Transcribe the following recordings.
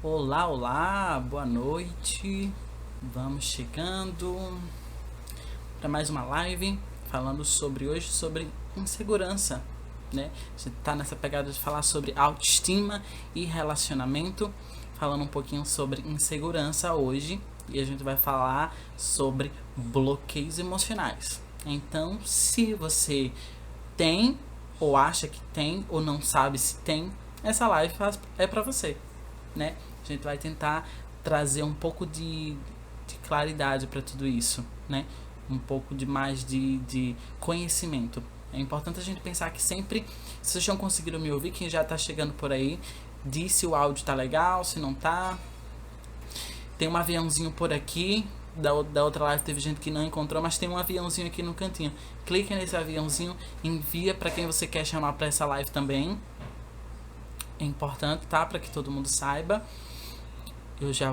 Olá, olá, boa noite. Vamos chegando para mais uma live falando sobre insegurança, né? A gente tá nessa pegada de falar sobre autoestima e relacionamento, falando um pouquinho sobre insegurança hoje, e a gente vai falar sobre bloqueios emocionais. Então, se você tem ou acha que tem ou não sabe se tem, essa live é para você, né? A gente vai tentar trazer um pouco de claridade para tudo isso, né? Um pouco de mais de conhecimento. É importante a gente pensar que sempre, se vocês não conseguiram me ouvir, quem já tá chegando por aí, diz se o áudio tá legal, se não tá. Tem um aviãozinho por aqui. Da outra live teve gente que não encontrou, mas tem um aviãozinho aqui no cantinho. Clique nesse aviãozinho, envia para quem você quer chamar para essa live também. É importante, tá? Para que todo mundo saiba. Eu já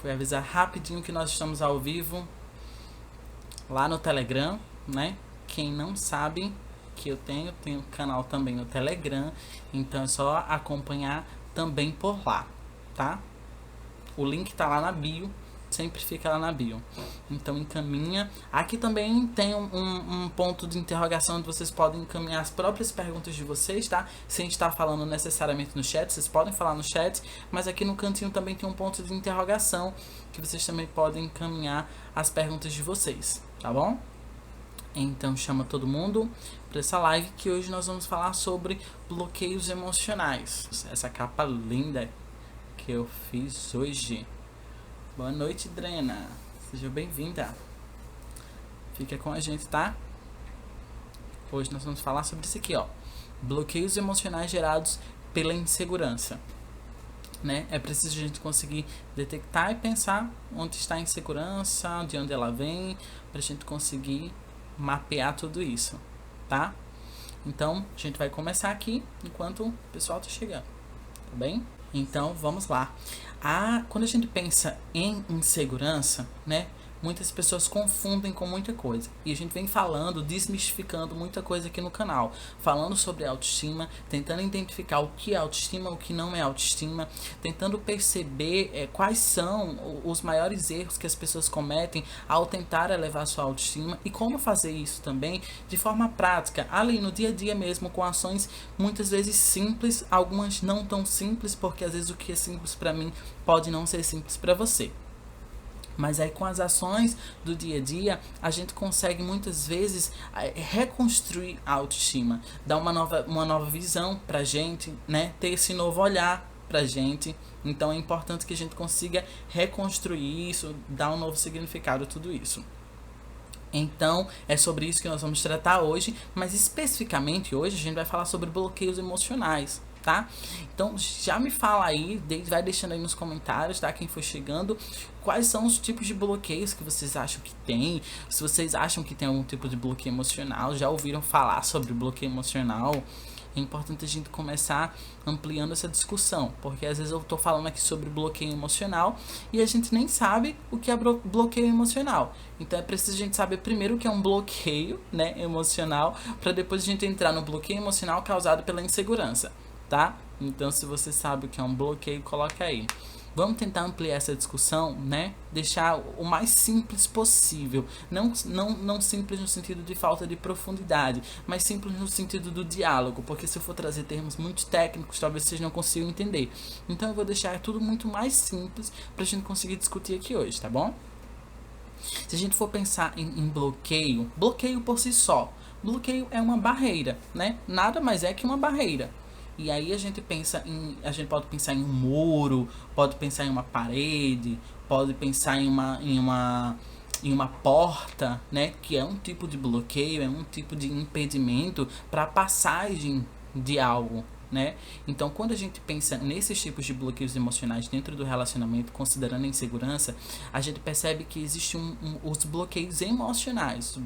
fui avisar rapidinho que nós estamos ao vivo lá no Telegram, né? Quem não sabe que eu tenho canal também no Telegram, então é só acompanhar também por lá, tá? O link tá lá na bio, sempre fica lá na bio. Então encaminha. Aqui também tem um ponto de interrogação onde vocês podem encaminhar as próprias perguntas de vocês, tá? Sem estar falando necessariamente no chat, vocês podem falar no chat, mas aqui no cantinho também tem um ponto de interrogação que vocês também podem encaminhar as perguntas de vocês, tá bom? Então chama todo mundo para essa live que hoje nós vamos falar sobre bloqueios emocionais. Essa capa linda que eu fiz hoje. Boa noite, Drena. Seja bem-vinda. Fica com a gente, tá? Hoje nós vamos falar sobre isso aqui, ó. Bloqueios emocionais gerados pela insegurança, né? É preciso a gente conseguir detectar e pensar onde está a insegurança, de onde ela vem, pra gente conseguir mapear tudo isso, tá? Então, a gente vai começar aqui enquanto o pessoal tá chegando, tá bem? Então, vamos lá. Quando a gente pensa em insegurança, né? Muitas pessoas confundem com muita coisa. E a gente vem falando, desmistificando muita coisa aqui no canal. Falando sobre autoestima, tentando identificar o que é autoestima, o que não é autoestima. Tentando perceber quais são os maiores erros que as pessoas cometem ao tentar elevar sua autoestima. E como fazer isso também de forma prática, ali no dia a dia mesmo, com ações muitas vezes simples, algumas não tão simples, porque às vezes o que é simples para mim pode não ser simples para você. Mas aí com as ações do dia a dia, a gente consegue muitas vezes reconstruir a autoestima, dar uma nova visão pra gente, né? Ter esse novo olhar pra gente. Então é importante que a gente consiga reconstruir isso, dar um novo significado a tudo isso. Então, é sobre isso que nós vamos tratar hoje, mas especificamente hoje a gente vai falar sobre bloqueios emocionais, tá? Então, já me fala aí, vai deixando aí nos comentários, tá? Quem for chegando, quais são os tipos de bloqueios que vocês acham que tem, se vocês acham que tem algum tipo de bloqueio emocional, já ouviram falar sobre bloqueio emocional. É importante a gente começar ampliando essa discussão, porque às vezes eu tô falando aqui sobre bloqueio emocional e a gente nem sabe o que é bloqueio emocional. Então é preciso a gente saber primeiro o que é um bloqueio, né, emocional, para depois a gente entrar no bloqueio emocional causado pela insegurança, tá? Então se você sabe o que é um bloqueio, coloca aí. Vamos tentar ampliar essa discussão, né? Deixar o mais simples possível. Não simples no sentido de falta de profundidade, mas simples no sentido do diálogo. Porque se eu for trazer termos muito técnicos, talvez vocês não consigam entender. Então eu vou deixar tudo muito mais simples pra gente conseguir discutir aqui hoje, tá bom? Se a gente for pensar em bloqueio por si só. Bloqueio é uma barreira, né? Nada mais é que uma barreira. E aí a gente pode pensar em um muro, pode pensar em uma parede, pode pensar em uma porta, né, que é um tipo de bloqueio, é um tipo de impedimento para a passagem de algo, né? Então, quando a gente pensa nesses tipos de bloqueios emocionais dentro do relacionamento, considerando a insegurança, a gente percebe que existem os bloqueios emocionais,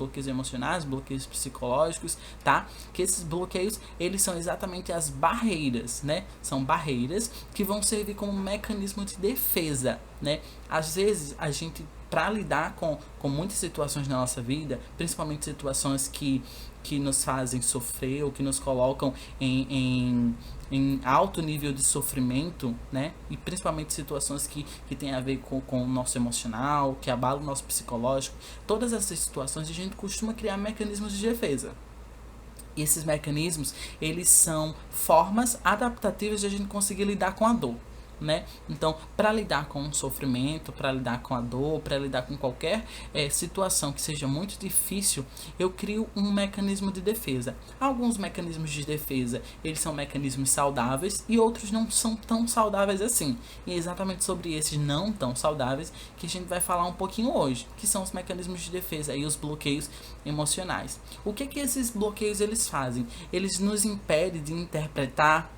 bloqueios psicológicos, tá? Que esses bloqueios, eles são exatamente as barreiras, né? São barreiras que vão servir como um mecanismo de defesa, né? Às vezes, a gente para lidar com muitas situações na nossa vida, principalmente situações que nos fazem sofrer ou que nos colocam em alto nível de sofrimento, né? E principalmente situações que tem a ver com o nosso emocional, que abalam o nosso psicológico. Todas essas situações a gente costuma criar mecanismos de defesa. E esses mecanismos, eles são formas adaptativas de a gente conseguir lidar com a dor, né? Então, para lidar com o sofrimento, para lidar com a dor, para lidar com qualquer situação que seja muito difícil, eu crio um mecanismo de defesa. Alguns mecanismos de defesa, eles são mecanismos saudáveis e outros não são tão saudáveis assim. E é exatamente sobre esses não tão saudáveis que a gente vai falar um pouquinho hoje, que são os mecanismos de defesa e os bloqueios emocionais. O que esses bloqueios eles fazem? Eles nos impedem de interpretar,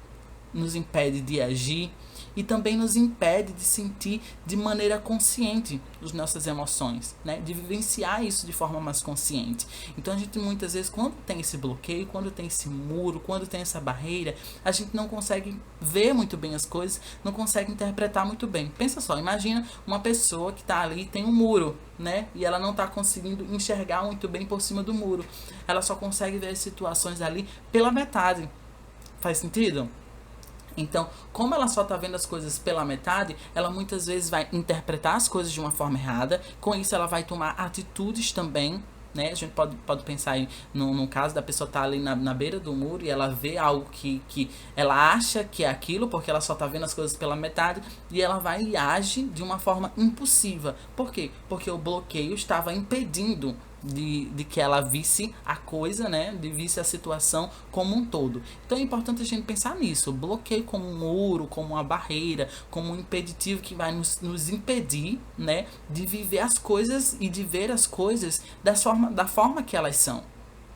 nos impedem de agir, e também nos impede de sentir de maneira consciente as nossas emoções, né? De vivenciar isso de forma mais consciente. Então a gente muitas vezes, quando tem esse bloqueio, quando tem esse muro, quando tem essa barreira, a gente não consegue ver muito bem as coisas, não consegue interpretar muito bem. Pensa só, imagina uma pessoa que está ali e tem um muro, né? E ela não está conseguindo enxergar muito bem por cima do muro. Ela só consegue ver as situações ali pela metade. Faz sentido? Então, como ela só está vendo as coisas pela metade, ela muitas vezes vai interpretar as coisas de uma forma errada. Com isso, ela vai tomar atitudes também, né? A gente pode pensar aí num caso da pessoa estar ali na beira do muro e ela vê algo que ela acha que é aquilo, porque ela só está vendo as coisas pela metade, e ela vai e age de uma forma impulsiva. Por quê? Porque o bloqueio estava impedindo de que ela visse a coisa, né? De visse a situação como um todo. Então é importante a gente pensar nisso. O bloqueio como um muro, como uma barreira, como um impeditivo que vai nos impedir, né? De viver as coisas e de ver as coisas da forma que elas são,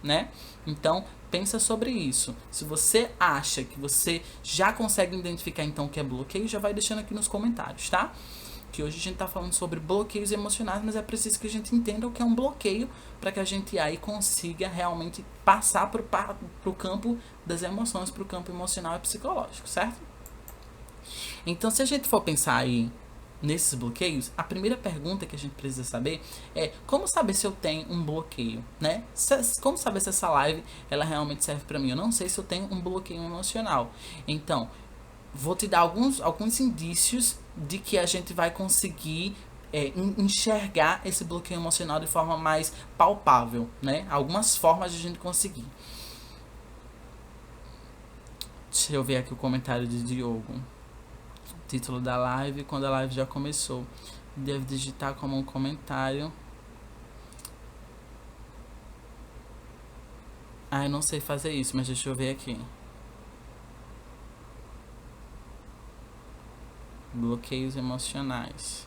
né? Então pensa sobre isso. Se você acha que você já consegue identificar então o que é bloqueio, já vai deixando aqui nos comentários, tá? Que hoje a gente está falando sobre bloqueios emocionais, mas é preciso que a gente entenda o que é um bloqueio para que a gente aí consiga realmente passar para o campo das emoções, para o campo emocional e psicológico, certo? Então, se a gente for pensar aí nesses bloqueios, a primeira pergunta que a gente precisa saber é como saber se eu tenho um bloqueio, né? Como saber se essa live ela realmente serve para mim? Eu não sei se eu tenho um bloqueio emocional. Então, vou te dar alguns indícios de que a gente vai conseguir enxergar esse bloqueio emocional de forma mais palpável, né? Algumas formas de a gente conseguir. Deixa eu ver aqui o comentário de Diogo. Título da live, quando a live já começou. Devo digitar como um comentário. Eu não sei fazer isso, mas deixa eu ver aqui. Bloqueios emocionais.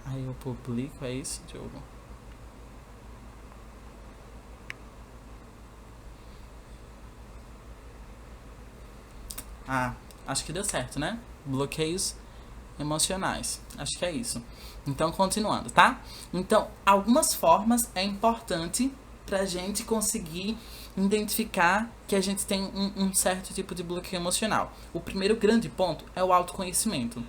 Aí eu publico, é isso, Diogo? Acho que deu certo, né? Bloqueios emocionais. Acho que é isso. Então, continuando, tá? Então, algumas formas é importante pra gente conseguir identificar que a gente tem um certo tipo de bloqueio emocional. O primeiro grande ponto é o autoconhecimento.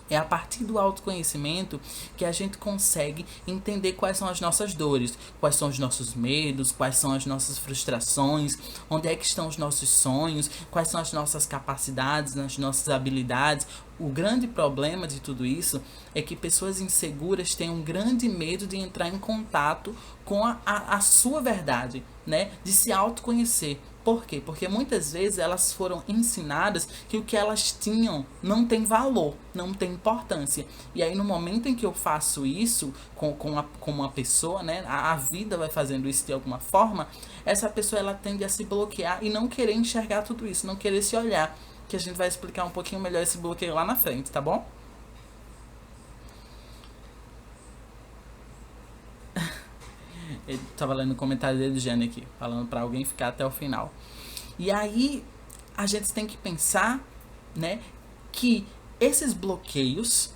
É a partir do autoconhecimento que a gente consegue entender quais são as nossas dores, quais são os nossos medos, quais são as nossas frustrações, onde é que estão os nossos sonhos, quais são as nossas capacidades, as nossas habilidades. O grande problema de tudo isso é que pessoas inseguras têm um grande medo de entrar em contato com a sua verdade, né? De se autoconhecer. Por quê? Porque muitas vezes elas foram ensinadas que o que elas tinham não tem valor, não tem importância. E aí no momento em que eu faço isso com uma pessoa, né, a vida vai fazendo isso de alguma forma, essa pessoa ela tende a se bloquear e não querer enxergar tudo isso, não querer se olhar, que a gente vai explicar um pouquinho melhor esse bloqueio lá na frente, tá bom? Ele tava lendo o comentário dele, Jane, aqui, falando pra alguém ficar até o final. E aí, a gente tem que pensar, né, que esses bloqueios,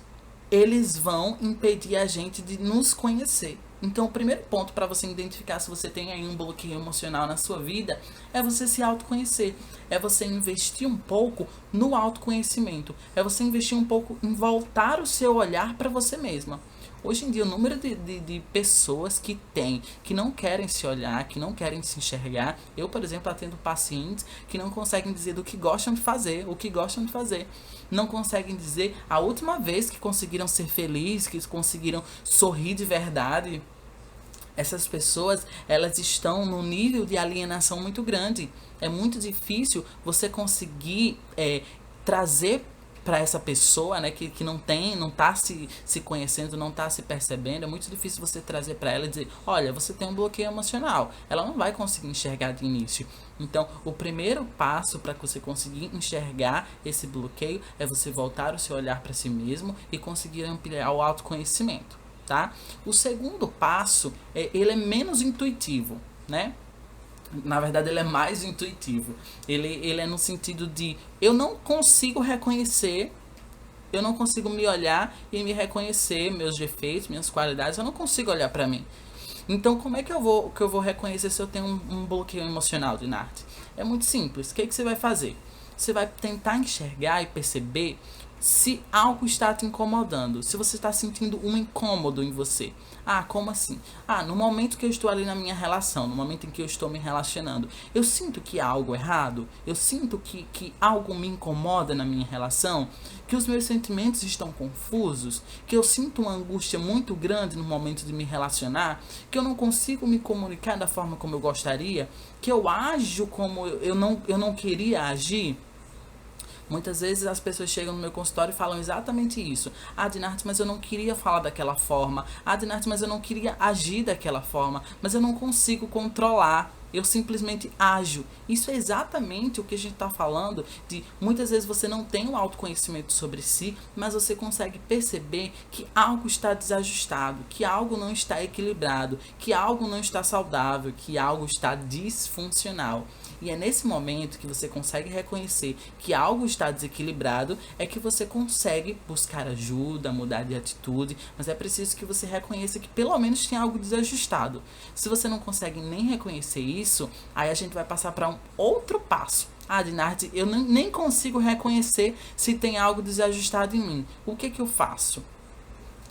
eles vão impedir a gente de nos conhecer. Então, o primeiro ponto para você identificar se você tem aí um bloqueio emocional na sua vida é você se autoconhecer, é você investir um pouco no autoconhecimento, é você investir um pouco em voltar o seu olhar para você mesma. Hoje em dia, o número de pessoas que não querem se olhar, que não querem se enxergar. Eu, por exemplo, atendo pacientes que não conseguem dizer do que gostam de fazer, o que gostam de fazer. Não conseguem dizer a última vez que conseguiram ser felizes, que conseguiram sorrir de verdade. Essas pessoas, elas estão num nível de alienação muito grande. É muito difícil você conseguir trazer para essa pessoa, né, que não tá se conhecendo, não tá se percebendo, é muito difícil você trazer para ela e dizer, olha, você tem um bloqueio emocional. Ela não vai conseguir enxergar de início. Então, o primeiro passo para você conseguir enxergar esse bloqueio é você voltar o seu olhar para si mesmo e conseguir ampliar o autoconhecimento, tá? O segundo passo, ele é menos intuitivo, né? Na verdade, ele é mais intuitivo. Ele é no sentido de eu não consigo reconhecer, eu não consigo me olhar e me reconhecer meus defeitos, minhas qualidades, eu não consigo olhar pra mim. Então, como é que eu vou reconhecer se eu tenho um bloqueio emocional, Dinarte? É muito simples. O que você vai fazer? Você vai tentar enxergar e perceber se algo está te incomodando, se você está sentindo um incômodo em você. Ah, como assim? Ah, no momento que eu estou ali na minha relação, no momento em que eu estou me relacionando, eu sinto que há algo errado, eu sinto que algo me incomoda na minha relação, que os meus sentimentos estão confusos, que eu sinto uma angústia muito grande no momento de me relacionar, que eu não consigo me comunicar da forma como eu gostaria, que eu ajo como eu não queria agir. Muitas vezes as pessoas chegam no meu consultório e falam exatamente isso. Ah, Dinarte, mas eu não queria falar daquela forma. Ah, Dinarte, mas eu não queria agir daquela forma. Mas eu não consigo controlar. Eu simplesmente ajo. Isso é exatamente o que a gente está falando de muitas vezes você não tem um autoconhecimento sobre si, mas você consegue perceber que algo está desajustado, que algo não está equilibrado, que algo não está saudável, que algo está disfuncional. E é nesse momento que você consegue reconhecer que algo está desequilibrado, é que você consegue buscar ajuda, mudar de atitude, mas é preciso que você reconheça que pelo menos tem algo desajustado. Se você não consegue nem reconhecer isso, aí a gente vai passar para um outro passo. Ah, Dinarte, eu nem consigo reconhecer se tem algo desajustado em mim. O que eu faço?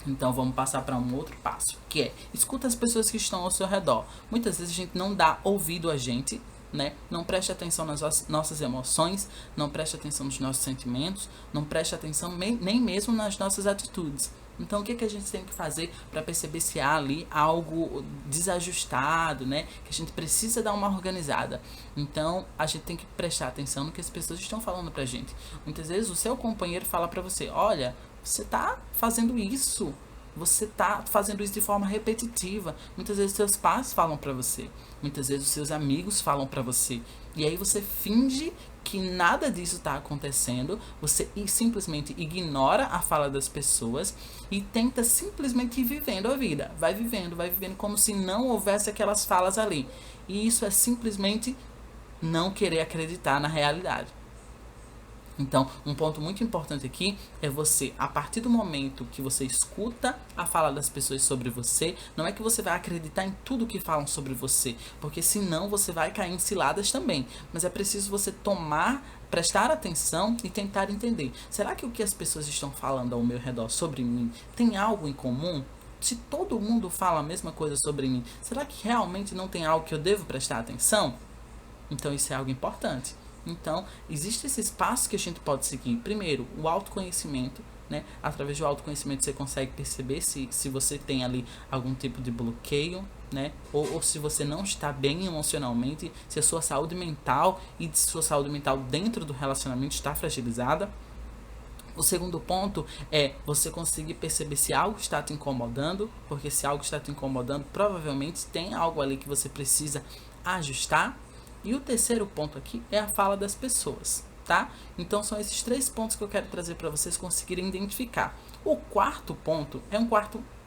Então vamos passar para um outro passo, que é escuta as pessoas que estão ao seu redor. Muitas vezes a gente não dá ouvido a gente, né? Não preste atenção nas nossas emoções, não preste atenção nos nossos sentimentos, não preste atenção nem mesmo nas nossas atitudes. Então, o que a gente tem que fazer para perceber se há ali algo desajustado, né? Que a gente precisa dar uma organizada. Então, a gente tem que prestar atenção no que as pessoas estão falando pra gente. Muitas vezes o seu companheiro fala pra você, olha, você tá fazendo isso. Você tá fazendo isso de forma repetitiva. Muitas vezes seus pais falam pra você. Muitas vezes os seus amigos falam pra você. E aí você finge que nada disso está acontecendo. Você simplesmente ignora a fala das pessoas e tenta simplesmente ir vivendo a vida. Vai vivendo como se não houvesse aquelas falas ali. E isso é simplesmente não querer acreditar na realidade. Então, um ponto muito importante aqui é você, a partir do momento que você escuta a fala das pessoas sobre você, não é que você vai acreditar em tudo que falam sobre você, porque senão você vai cair em ciladas também. Mas é preciso você prestar atenção e tentar entender. Será que o que as pessoas estão falando ao meu redor sobre mim tem algo em comum? Se todo mundo fala a mesma coisa sobre mim, será que realmente não tem algo que eu devo prestar atenção? Então, isso é algo importante. Então, existe esse espaço que a gente pode seguir. Primeiro, o autoconhecimento, né? Através do autoconhecimento você consegue perceber se você tem ali algum tipo de bloqueio, né? Ou se você não está bem emocionalmente, se a sua saúde mental e sua saúde mental dentro do relacionamento está fragilizada. O segundo ponto é você conseguir perceber se algo está te incomodando, porque se algo está te incomodando, provavelmente tem algo ali que você precisa ajustar. E o terceiro ponto aqui é a fala das pessoas, tá? Então são esses 3 pontos que eu quero trazer para vocês conseguirem identificar. O quarto ponto é um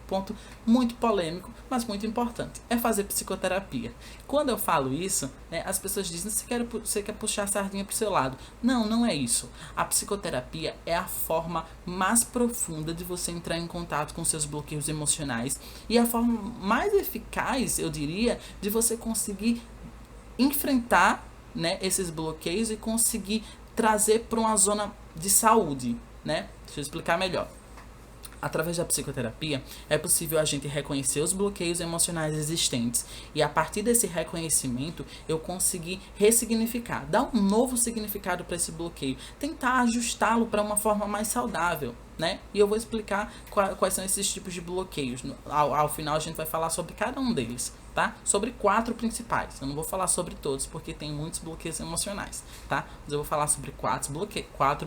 ponto muito polêmico, mas muito importante. É fazer psicoterapia. Quando eu falo isso, né, as pessoas dizem, você quer puxar a sardinha pro seu lado. Não, não é isso. A psicoterapia é a forma mais profunda de você entrar em contato com seus bloqueios emocionais e a forma mais eficaz, eu diria, de você conseguir enfrentar, né, esses bloqueios e conseguir trazer para uma zona de saúde, né? Deixa eu explicar melhor. Através da psicoterapia, é possível a gente reconhecer os bloqueios emocionais existentes e a partir desse reconhecimento eu conseguir ressignificar, dar um novo significado para esse bloqueio, tentar ajustá-lo para uma forma mais saudável, né? E eu vou explicar quais são esses tipos de bloqueios. Ao final a gente vai falar sobre cada um deles, tá? Sobre 4 principais. Eu não vou falar sobre todos porque tem muitos bloqueios emocionais, tá? Mas eu vou falar sobre 4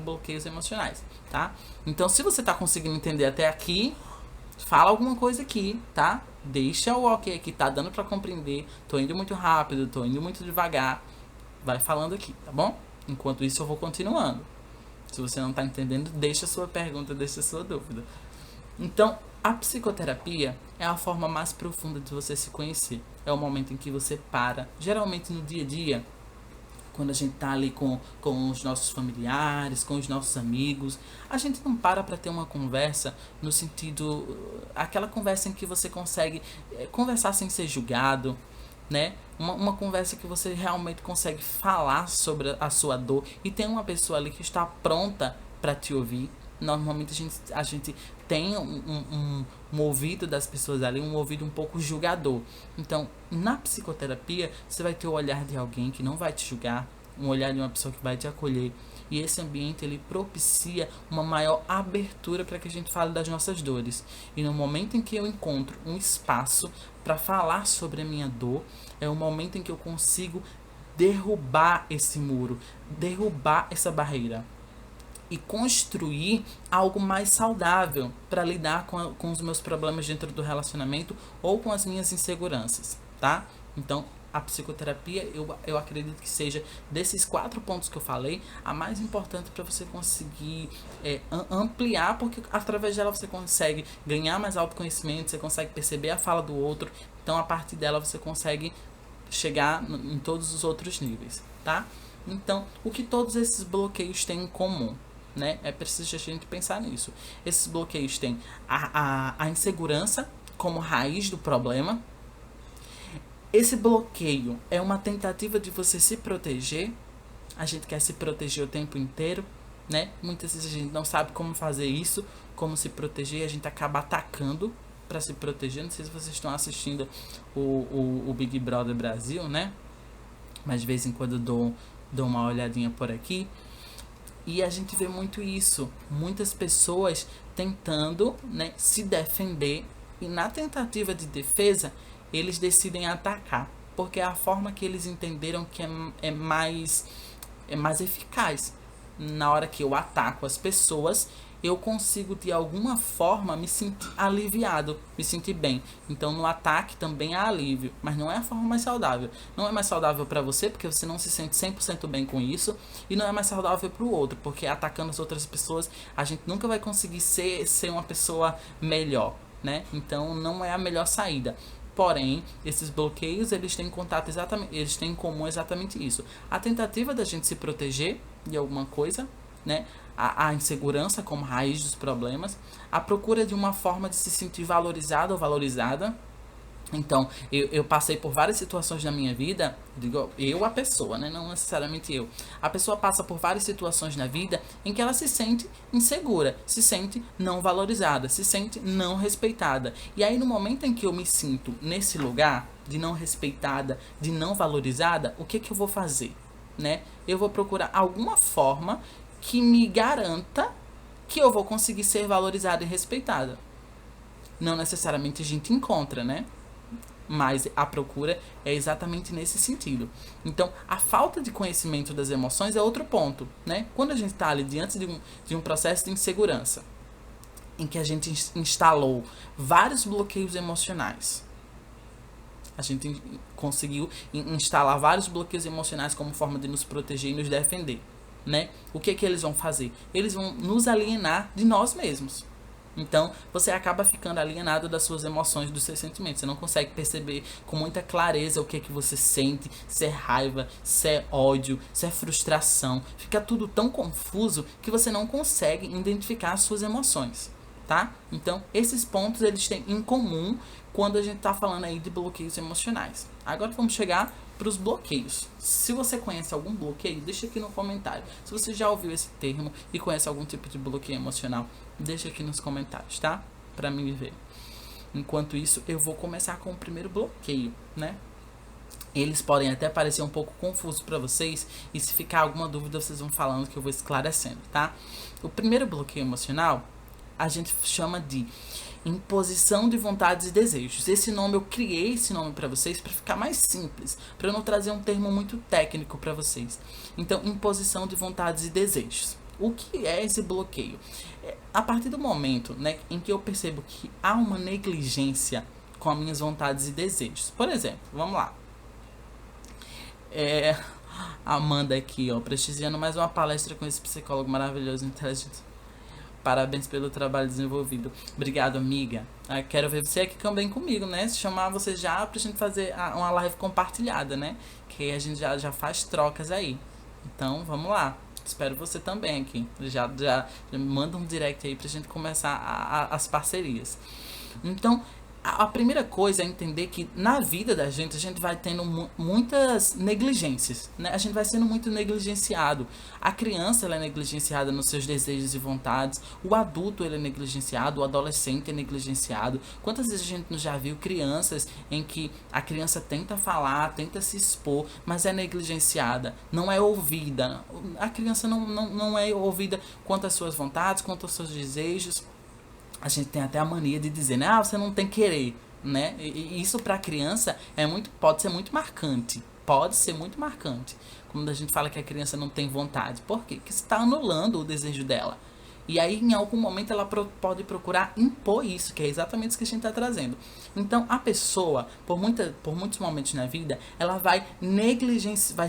bloqueios emocionais, tá? Então, se você tá conseguindo entender até aqui, fala alguma coisa aqui, tá? Deixa o ok aqui, tá dando pra compreender. Tô indo muito rápido, tô indo muito devagar. Vai falando aqui, tá bom? Enquanto isso eu vou continuando. Se você não tá entendendo, deixa a sua pergunta, deixa a sua dúvida. Então, a psicoterapia é a forma mais profunda de você se conhecer. É o momento em que você para, geralmente no dia a dia, quando a gente tá ali com os nossos familiares, com os nossos amigos, a gente não para ter uma conversa no sentido, aquela conversa em que você consegue conversar sem ser julgado, né? Uma conversa que você realmente consegue falar sobre a sua dor e tem uma pessoa ali que está pronta para te ouvir. Normalmente a gente tem um ouvido das pessoas ali, um ouvido um pouco julgador. Então, na psicoterapia, você vai ter o olhar de alguém que não vai te julgar, um olhar de uma pessoa que vai te acolher. E esse ambiente, ele propicia uma maior abertura para que a gente fale das nossas dores. E no momento em que eu encontro um espaço para falar sobre a minha dor, é o momento em que eu consigo derrubar esse muro, derrubar essa barreira e construir algo mais saudável para lidar com os meus problemas dentro do relacionamento ou com as minhas inseguranças, tá? Então, a psicoterapia, eu acredito que seja desses 4 pontos que eu falei, a mais importante para você conseguir ampliar, porque através dela você consegue ganhar mais autoconhecimento, você consegue perceber a fala do outro, então a partir dela você consegue chegar em todos os outros níveis, tá? Então, o que todos esses bloqueios têm em comum? Né? É preciso a gente pensar nisso. Esses bloqueios têm a insegurança como raiz do problema. Esse bloqueio é uma tentativa de você se proteger. A gente quer se proteger o tempo inteiro, né? Muitas vezes a gente não sabe como fazer isso, como se proteger, a gente acaba atacando para se proteger. Não sei se vocês estão assistindo o Big Brother Brasil, né? Mas de vez em quando dou uma olhadinha por aqui. E a gente vê muito isso, muitas pessoas tentando, né, se defender e na tentativa de defesa eles decidem atacar, porque é a forma que eles entenderam que é mais eficaz. Na hora que eu ataco as pessoas, eu consigo de alguma forma me sentir aliviado, me sentir bem. Então no ataque também há alívio, mas não é a forma mais saudável. Não é mais saudável para você, porque você não se sente 100% bem com isso, e não é mais saudável para o outro, porque atacando as outras pessoas, a gente nunca vai conseguir ser uma pessoa melhor, né? Então não é a melhor saída. Porém, esses bloqueios, eles têm eles têm em comum exatamente isso. A tentativa da gente se proteger de alguma coisa, né? A insegurança como raiz dos problemas, a procura de uma forma de se sentir valorizado ou valorizada. Então, eu passei por várias situações na minha vida, a pessoa, né? Não necessariamente eu. A pessoa passa por várias situações na vida em que ela se sente insegura, se sente não valorizada, se sente não respeitada. E aí, no momento em que eu me sinto nesse lugar de não respeitada, de não valorizada, o que eu vou fazer, né? Eu vou procurar alguma forma que me garanta que eu vou conseguir ser valorizada e respeitada. Não necessariamente a gente encontra, né? Mas a procura é exatamente nesse sentido. Então, a falta de conhecimento das emoções é outro ponto, né? Quando a gente está ali diante de um processo de insegurança, em que a gente instalou vários bloqueios emocionais, a gente conseguiu instalar vários bloqueios emocionais como forma de nos proteger e nos defender, né? O que eles vão fazer? Eles vão nos alienar de nós mesmos. Então, você acaba ficando alienado das suas emoções, dos seus sentimentos. Você não consegue perceber com muita clareza o que é que você sente, se é raiva, se é ódio, se é frustração. Fica tudo tão confuso que você não consegue identificar as suas emoções, tá? Então, esses pontos eles têm em comum quando a gente tá falando aí de bloqueios emocionais. Agora vamos chegar para os bloqueios. Se você conhece algum bloqueio, deixa aqui no comentário. Se você já ouviu esse termo e conhece algum tipo de bloqueio emocional, deixa aqui nos comentários, tá? Para mim ver. Enquanto isso, eu vou começar com o primeiro bloqueio, né? Eles podem até parecer um pouco confusos para vocês, e se ficar alguma dúvida, vocês vão falando que eu vou esclarecendo, tá? O primeiro bloqueio emocional, a gente chama de imposição de vontades e desejos. Esse nome, eu criei esse nome para vocês para ficar mais simples, para eu não trazer um termo muito técnico para vocês. Então, imposição de vontades e desejos. O que é esse bloqueio? A partir do momento, né, em que eu percebo que há uma negligência com as minhas vontades e desejos. Por exemplo, vamos lá. Amanda aqui, ó, prestigiando mais uma palestra com esse psicólogo maravilhoso e inteligente. Parabéns pelo trabalho desenvolvido. Obrigado, amiga. Quero ver você aqui também comigo, né? Se chamar você já pra gente fazer uma live compartilhada, né? Que aí a gente já faz trocas aí. Então, vamos lá. Espero você também aqui. Já manda um direct aí pra gente começar as parcerias. Então, a primeira coisa é entender que na vida da gente a gente vai tendo muitas negligências, né? A gente vai sendo muito negligenciado. A criança ela é negligenciada nos seus desejos e vontades. O adulto ele é negligenciado. O adolescente é negligenciado. Quantas vezes a gente não já viu crianças em que a criança tenta falar, tenta se expor, mas é negligenciada, não é ouvida. A criança não é ouvida quanto às suas vontades, quanto aos seus desejos. A gente tem até a mania de dizer, né? Você não tem querer, né? E isso pra criança pode ser muito marcante. Pode ser muito marcante. Quando a gente fala que a criança não tem vontade. Por quê? Porque você está anulando o desejo dela. E aí, em algum momento, ela pode procurar impor isso, que é exatamente isso que a gente está trazendo. Então, a pessoa, por muitos momentos na vida, ela vai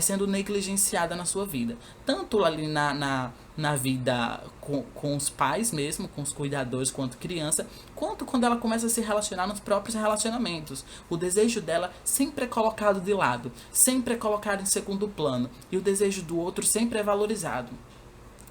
sendo negligenciada na sua vida. Tanto ali na vida com os pais mesmo, com os cuidadores, quanto criança, quanto quando ela começa a se relacionar nos próprios relacionamentos. O desejo dela sempre é colocado de lado, sempre é colocado em segundo plano, e o desejo do outro sempre é valorizado.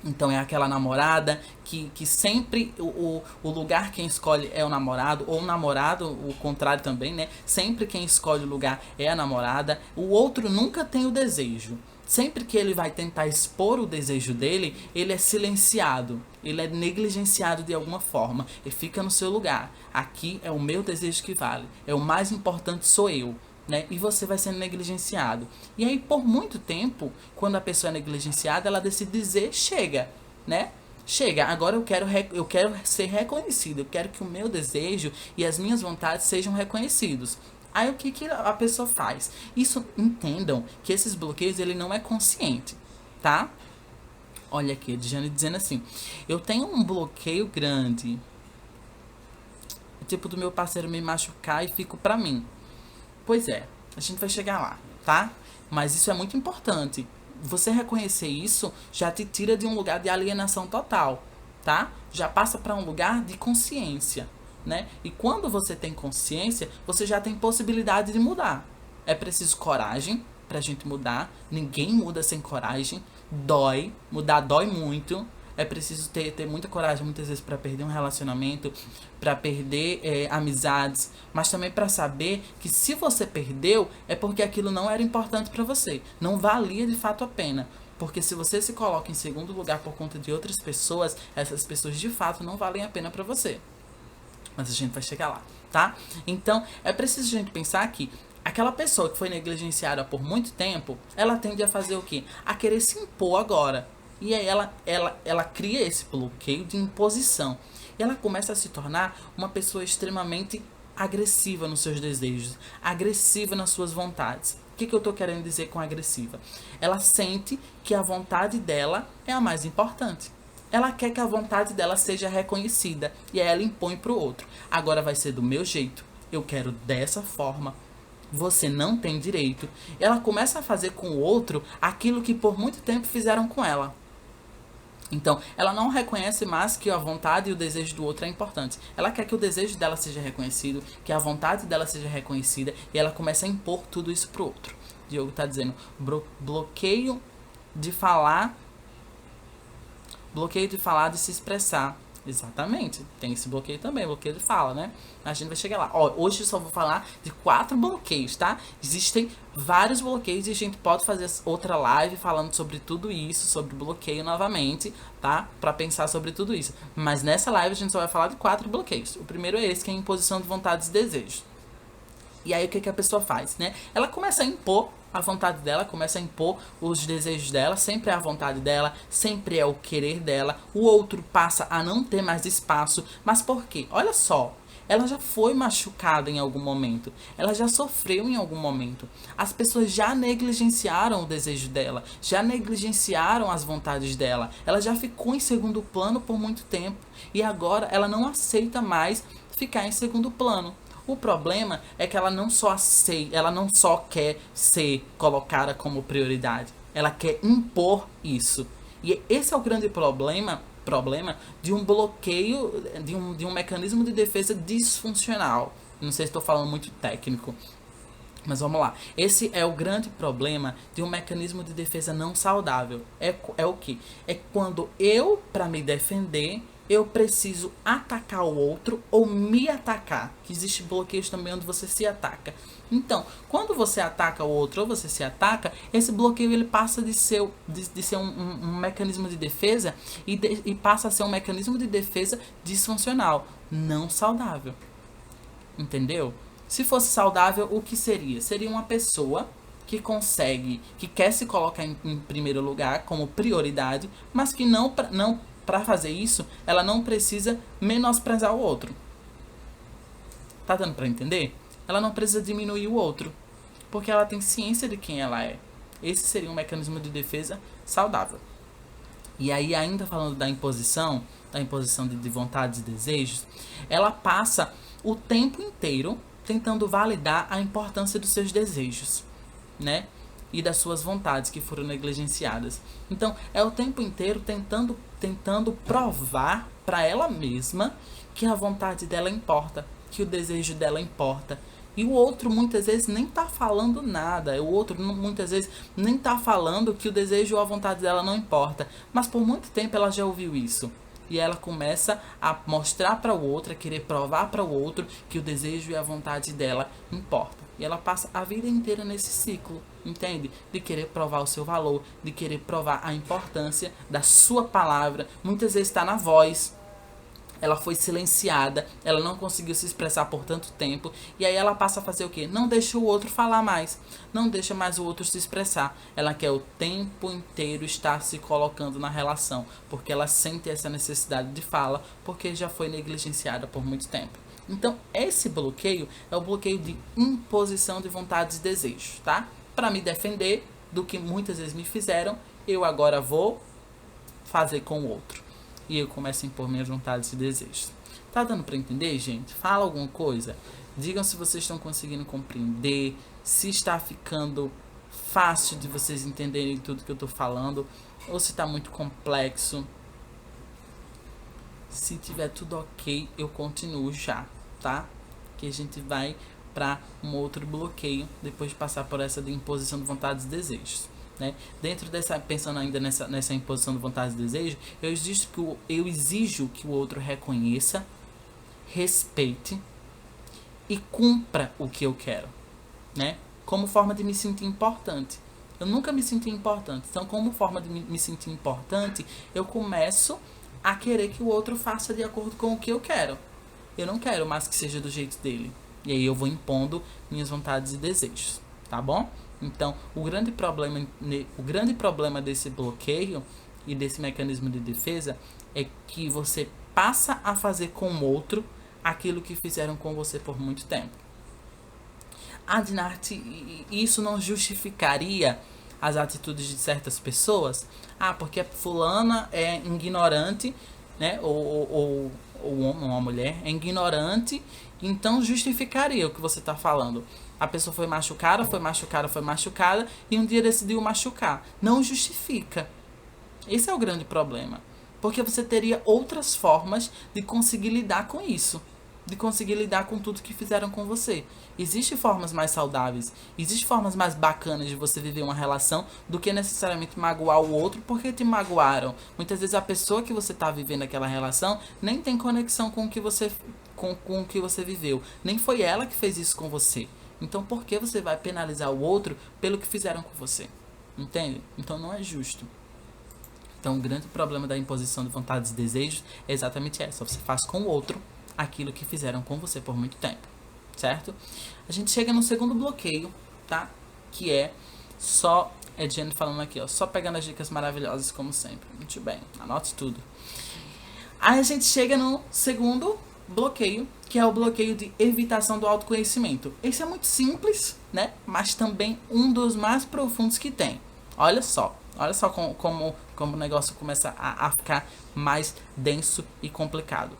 Então é aquela namorada que sempre o lugar quem escolhe é o namorado, ou o namorado, o contrário também, né? Sempre quem escolhe o lugar é a namorada. O outro nunca tem o desejo. Sempre que ele vai tentar expor o desejo dele, ele é silenciado, ele é negligenciado de alguma forma. Ele fica no seu lugar. Aqui é o meu desejo que vale. É o mais importante sou eu. Né? E você vai sendo negligenciado. E aí, por muito tempo, quando a pessoa é negligenciada, ela decide dizer, chega, né? Chega, agora eu quero ser reconhecido, eu quero que o meu desejo e as minhas vontades sejam reconhecidos. Aí o que a pessoa faz? Isso, entendam que esses bloqueios, ele não é consciente, tá? Olha aqui, a Diane dizendo assim, eu tenho um bloqueio grande, tipo do meu parceiro me machucar e fico pra mim. Pois é, a gente vai chegar lá, tá? Mas isso é muito importante. Você reconhecer isso já te tira de um lugar de alienação total, tá? Já passa para um lugar de consciência, né? E quando você tem consciência, você já tem possibilidade de mudar. É preciso coragem pra gente mudar. Ninguém muda sem coragem. Dói, mudar dói muito. É preciso ter muita coragem muitas vezes para perder um relacionamento, para perder amizades, mas também para saber que se você perdeu é porque aquilo não era importante para você, não valia de fato a pena. Porque se você se coloca em segundo lugar por conta de outras pessoas, essas pessoas de fato não valem a pena para você. Mas a gente vai chegar lá, tá? Então é preciso a gente pensar que aquela pessoa que foi negligenciada por muito tempo, ela tende a fazer o quê? A querer se impor agora. E aí ela cria esse bloqueio de imposição. E ela começa a se tornar uma pessoa extremamente agressiva nos seus desejos, agressiva nas suas vontades. O que eu estou querendo dizer com agressiva? Ela sente que a vontade dela é a mais importante. Ela quer que a vontade dela seja reconhecida. E aí ela impõe para o outro. Agora vai ser do meu jeito. Eu quero dessa forma. Você não tem direito. Ela começa a fazer com o outro aquilo que por muito tempo fizeram com ela. Então, ela não reconhece mais que a vontade e o desejo do outro é importante. Ela quer que o desejo dela seja reconhecido, que a vontade dela seja reconhecida, e ela começa a impor tudo isso pro outro. Diogo tá dizendo, bloqueio de falar, de se expressar. Exatamente, tem esse bloqueio também, bloqueio de fala, né? A gente vai chegar lá. Ó, hoje eu só vou falar de 4 bloqueios, tá? Existem vários bloqueios e a gente pode fazer outra live falando sobre tudo isso, sobre bloqueio novamente, tá? Pra pensar sobre tudo isso. Mas nessa live a gente só vai falar de 4 bloqueios. O primeiro é esse, que é a imposição de vontades e desejos. E aí o que a pessoa faz, né? Ela começa a impor a vontade dela, começa a impor os desejos dela, sempre é a vontade dela, sempre é o querer dela. O outro passa a não ter mais espaço. Mas por quê? Olha só, ela já foi machucada em algum momento, ela já sofreu em algum momento. As pessoas já negligenciaram o desejo dela, já negligenciaram as vontades dela. Ela já ficou em segundo plano por muito tempo e agora ela não aceita mais ficar em segundo plano. O problema é que ela não só quer ser colocada como prioridade, ela quer impor isso. E esse é o grande problema de um bloqueio, de um mecanismo de defesa disfuncional. Não sei se estou falando muito técnico, mas vamos lá. Esse é o grande problema de um mecanismo de defesa não saudável. É o que? É quando eu, para me defender, eu preciso atacar o outro ou me atacar. Que existe bloqueios também onde você se ataca. Então, quando você ataca o outro ou você se ataca, esse bloqueio ele passa de ser um mecanismo de defesa e passa a ser um mecanismo de defesa disfuncional, não saudável. Entendeu? Se fosse saudável, o que seria? Seria uma pessoa que quer se colocar em primeiro lugar como prioridade, mas que não para fazer isso, ela não precisa menosprezar o outro. Tá dando para entender? Ela não precisa diminuir o outro, porque ela tem ciência de quem ela é. Esse seria um mecanismo de defesa saudável. E aí, ainda falando da imposição de vontades e desejos, ela passa o tempo inteiro tentando validar a importância dos seus desejos, né? E das suas vontades que foram negligenciadas. Então, é o tempo inteiro tentando provar para ela mesma que a vontade dela importa, que o desejo dela importa. E o outro muitas vezes nem tá falando nada. O outro muitas vezes nem tá falando que o desejo ou a vontade dela não importa. Mas por muito tempo ela já ouviu isso. E ela começa a mostrar para o outro, a querer provar para o outro que o desejo e a vontade dela importam. E ela passa a vida inteira nesse ciclo, entende? De querer provar o seu valor, de querer provar a importância da sua palavra. Muitas vezes está na voz. Ela foi silenciada, ela não conseguiu se expressar por tanto tempo. E aí ela passa a fazer o quê? Não deixa o outro falar mais. Não deixa mais o outro se expressar. Ela quer o tempo inteiro estar se colocando na relação. Porque ela sente essa necessidade de fala, porque já foi negligenciada por muito tempo. Então, esse bloqueio é o bloqueio de imposição de vontades e desejos, tá? Para me defender do que muitas vezes me fizeram, eu agora vou fazer com o outro. E eu começo a impor minhas vontades e desejos. Tá dando pra entender, gente? Fala alguma coisa. Digam se vocês estão conseguindo compreender, se está ficando fácil de vocês entenderem tudo que eu tô falando, ou se tá muito complexo. Se tiver tudo ok, eu continuo já, tá? Que a gente vai para um outro bloqueio depois de passar por essa de imposição de vontades e desejos. Né? Dentro dessa, pensando ainda nessa imposição de vontade e desejo, eu exijo que o outro reconheça, respeite e cumpra o que eu quero, né? Como forma de me sentir importante. Eu nunca me senti importante, então como forma de me sentir importante, eu começo a querer que o outro faça de acordo com o que eu quero. Eu não quero mais que seja do jeito dele. E aí eu vou impondo minhas vontades e desejos, tá bom? Então, o grande problema desse bloqueio e desse mecanismo de defesa é que você passa a fazer com o outro aquilo que fizeram com você por muito tempo. Dinarte, isso não justificaria as atitudes de certas pessoas? Porque a fulana é ignorante, né? Ou um homem ou uma mulher é ignorante, então justificaria o que você está falando. A pessoa foi machucada e um dia decidiu machucar. Não justifica. Esse é o grande problema. Porque você teria outras formas de conseguir lidar com isso. De conseguir lidar com tudo que fizeram com você. Existem formas mais saudáveis. Existem formas mais bacanas de você viver uma relação do que necessariamente magoar o outro porque te magoaram. Muitas vezes a pessoa que você está vivendo aquela relação nem tem conexão com o que você, com o que você viveu. Nem foi ela que fez isso com você. Então por que você vai penalizar o outro pelo que fizeram com você? Entende? Então não é justo. Então, o grande problema da imposição de vontades e desejos é exatamente essa. Você faz com o outro aquilo que fizeram com você por muito tempo, certo? A gente chega no segundo bloqueio, tá? Que é só... É Jenny falando aqui, ó. Só pegando as dicas maravilhosas, como sempre. Muito bem, anote tudo. Aí a gente chega no segundo bloqueio, que é o bloqueio de evitação do autoconhecimento. Esse é muito simples, né? Mas também um dos mais profundos que tem. Olha só como o negócio começa a ficar mais denso e complicado.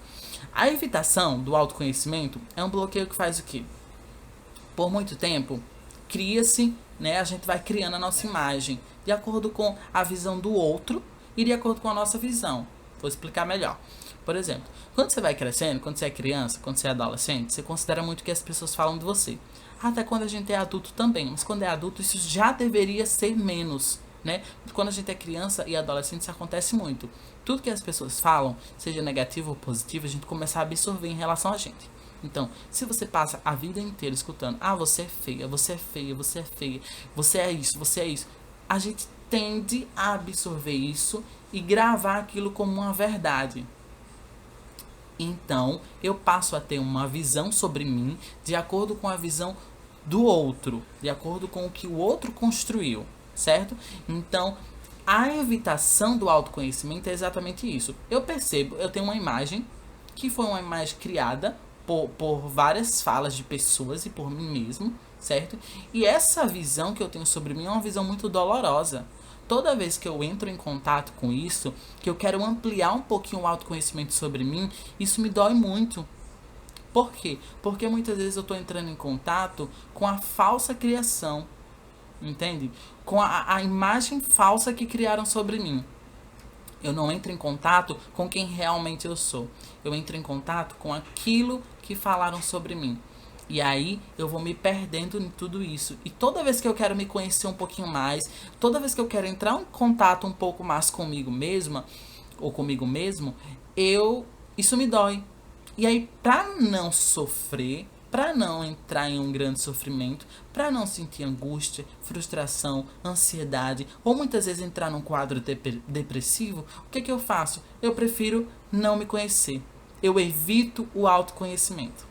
A evitação do autoconhecimento é um bloqueio que faz o quê? Por muito tempo, cria-se, né? A gente vai criando a nossa imagem de acordo com a visão do outro e de acordo com a nossa visão. Vou explicar melhor. Por exemplo, quando você vai crescendo, quando você é criança, quando você é adolescente, você considera muito o que as pessoas falam de você. Até quando a gente é adulto também. Mas quando é adulto, isso já deveria ser menos, né? Quando a gente é criança e adolescente, isso acontece muito. Tudo que as pessoas falam, seja negativo ou positivo, a gente começa a absorver em relação a gente. Então, se você passa a vida inteira escutando, você é feia, você é feia, você é feia, você é isso, você é isso, a gente tende a absorver isso e gravar aquilo como uma verdade. Então, eu passo a ter uma visão sobre mim de acordo com a visão do outro, de acordo com o que o outro construiu, certo? Então, a evitação do autoconhecimento é exatamente isso. Eu percebo, eu tenho uma imagem que foi uma imagem criada por várias falas de pessoas e por mim mesmo, certo? E essa visão que eu tenho sobre mim é uma visão muito dolorosa. Toda vez que eu entro em contato com isso, que eu quero ampliar um pouquinho o autoconhecimento sobre mim, isso me dói muito. Por quê? Porque muitas vezes eu estou entrando em contato com a falsa criação, entende? Com a imagem falsa que criaram sobre mim. Eu não entro em contato com quem realmente eu sou. Eu entro em contato com aquilo que falaram sobre mim. E aí eu vou me perdendo em tudo isso. E toda vez que eu quero me conhecer um pouquinho mais, toda vez que eu quero entrar em contato um pouco mais comigo mesma, ou comigo mesmo, isso me dói. E aí, pra não sofrer, para não entrar em um grande sofrimento, para não sentir angústia, frustração, ansiedade, ou muitas vezes entrar num quadro depressivo, o que eu faço? Eu prefiro não me conhecer. Eu evito o autoconhecimento.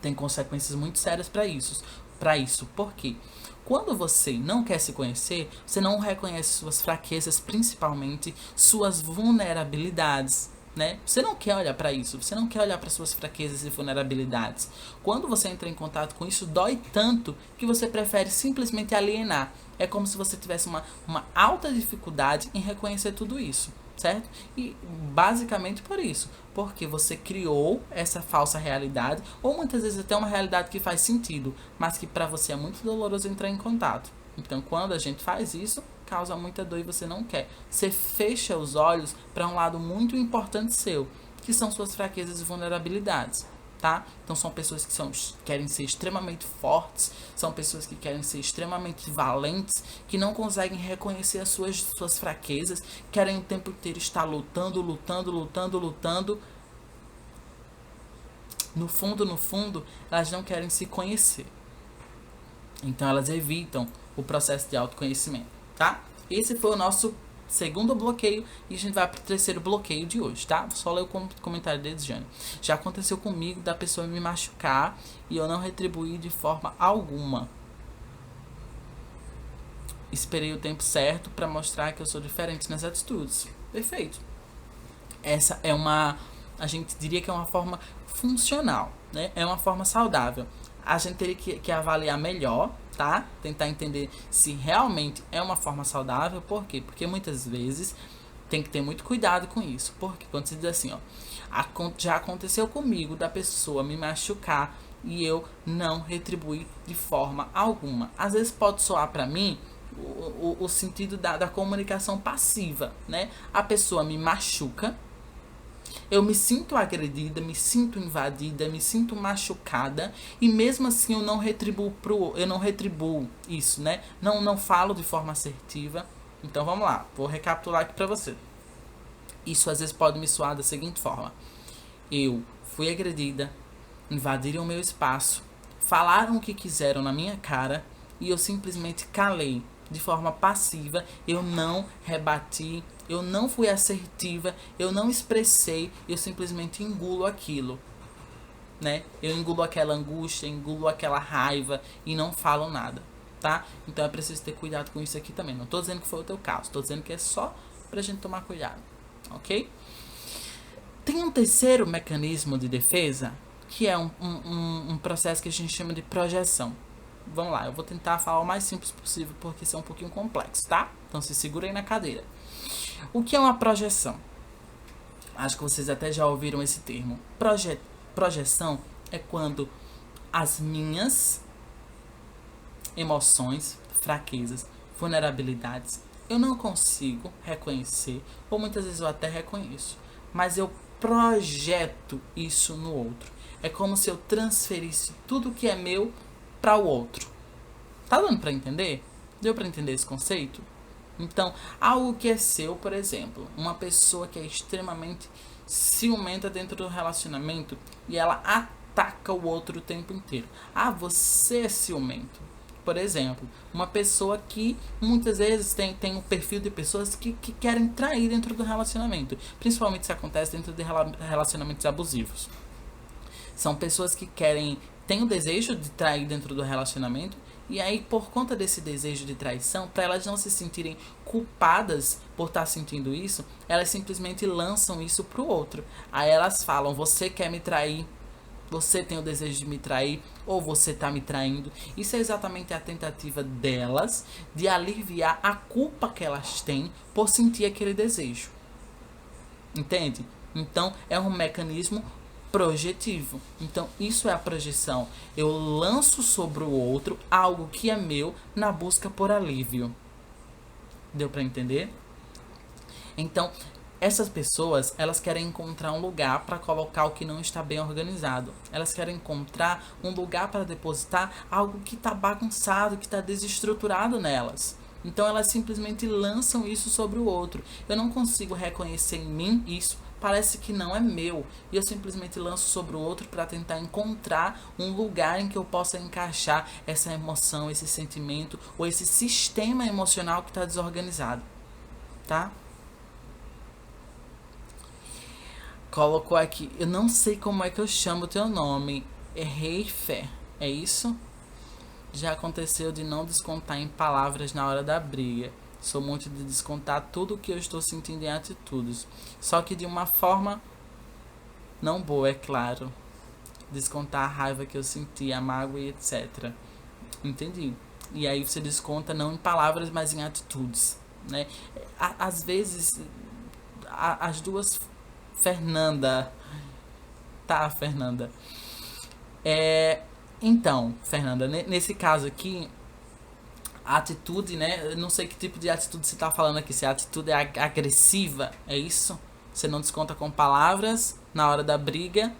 Tem consequências muito sérias para isso. Por quê? Quando você não quer se conhecer, você não reconhece suas fraquezas, principalmente suas vulnerabilidades. Né? Você não quer olhar para isso, você não quer olhar para suas fraquezas e vulnerabilidades. Quando você entra em contato com isso, dói tanto que você prefere simplesmente alienar. É como se você tivesse uma alta dificuldade em reconhecer tudo isso, certo? E basicamente por isso, porque você criou essa falsa realidade, ou muitas vezes até uma realidade que faz sentido, mas que para você é muito doloroso entrar em contato. Então, quando a gente faz isso, causa muita dor e você não quer. Você fecha os olhos para um lado muito importante seu, que são suas fraquezas e vulnerabilidades, tá? Então, são pessoas que querem ser extremamente fortes, são pessoas que querem ser extremamente valentes, que não conseguem reconhecer as suas fraquezas, querem o tempo inteiro estar lutando. No fundo, elas não querem se conhecer. Então, elas evitam o processo de autoconhecimento, tá? Esse foi o nosso segundo bloqueio e a gente vai pro terceiro bloqueio de hoje, tá? Vou só ler o comentário deles, Jane. Já aconteceu comigo da pessoa me machucar e eu não retribuir de forma alguma. Esperei o tempo certo para mostrar que eu sou diferente nas atitudes. Perfeito. Essa é a gente diria que é uma forma funcional, né? É uma forma saudável. A gente teria que avaliar melhor, tá? Tentar entender se realmente é uma forma saudável. Por quê? Porque muitas vezes tem que ter muito cuidado com isso. Porque quando você diz assim, já aconteceu comigo da pessoa me machucar e eu não retribuir de forma alguma. Às vezes pode soar pra mim o sentido da comunicação passiva, né? A pessoa me machuca, eu me sinto agredida, me sinto invadida, me sinto machucada e mesmo assim eu não retribuo isso, né? Não falo de forma assertiva. Então vamos lá, vou recapitular aqui pra você. Isso às vezes pode me soar da seguinte forma: eu fui agredida, invadiram o meu espaço, falaram o que quiseram na minha cara e eu simplesmente calei de forma passiva, eu não rebati, eu não fui assertiva, eu não expressei, eu simplesmente engulo aquilo, né? Eu engulo aquela angústia, engulo aquela raiva e não falo nada, tá? Então é preciso ter cuidado com isso aqui também. Não tô dizendo que foi o teu caso, tô dizendo que é só pra gente tomar cuidado, ok? Tem um terceiro mecanismo de defesa, que é um processo que a gente chama de projeção. Vamos lá, eu vou tentar falar o mais simples possível, porque isso é um pouquinho complexo, tá? Então se segura aí na cadeira. O que é uma projeção? Acho que vocês até já ouviram esse termo. Projeção é quando as minhas emoções, fraquezas, vulnerabilidades, eu não consigo reconhecer, ou muitas vezes eu até reconheço, mas eu projeto isso no outro. É como se eu transferisse tudo que é meu para o outro. Tá dando para entender? Deu para entender esse conceito? Então, algo que é seu, por exemplo, uma pessoa que é extremamente ciumenta dentro do relacionamento e ela ataca o outro o tempo inteiro. Ah, você é ciumento. Por exemplo, uma pessoa que muitas vezes tem um perfil de pessoas que querem trair dentro do relacionamento. Principalmente se acontece dentro de relacionamentos abusivos. São pessoas que têm o desejo de trair dentro do relacionamento. E aí, por conta desse desejo de traição, para elas não se sentirem culpadas por estar sentindo isso, elas simplesmente lançam isso pro outro. Aí elas falam: você quer me trair, você tem o desejo de me trair, ou você tá me traindo. Isso é exatamente a tentativa delas de aliviar a culpa que elas têm por sentir aquele desejo. Entende? Então, é um mecanismo projetivo. Então, isso é a projeção. Eu lanço sobre o outro algo que é meu na busca por alívio. Deu para entender? Então, essas pessoas, elas querem encontrar um lugar para colocar o que não está bem organizado. Elas querem encontrar um lugar para depositar algo que está bagunçado, que está desestruturado nelas. Então, elas simplesmente lançam isso sobre o outro. Eu não consigo reconhecer em mim isso. Parece que não é meu. E eu simplesmente lanço sobre o outro para tentar encontrar um lugar em que eu possa encaixar essa emoção, esse sentimento ou esse sistema emocional que está desorganizado. Tá? Colocou aqui, eu não sei como é que eu chamo o teu nome. Errei fé. É isso? Já aconteceu de não descontar em palavras na hora da briga. Sou muito de descontar tudo o que eu estou sentindo em atitudes. Só que de uma forma não boa, é claro. Descontar a raiva que eu senti, a mágoa e etc. Entendi. E aí você desconta não em palavras, mas em atitudes, né? Às vezes, as duas... Fernanda. Tá, Fernanda. Então, Fernanda, nesse caso aqui... A atitude, né? Eu não sei que tipo de atitude você tá falando aqui. Se a atitude é agressiva, é isso? Você não desconta com palavras na hora da briga,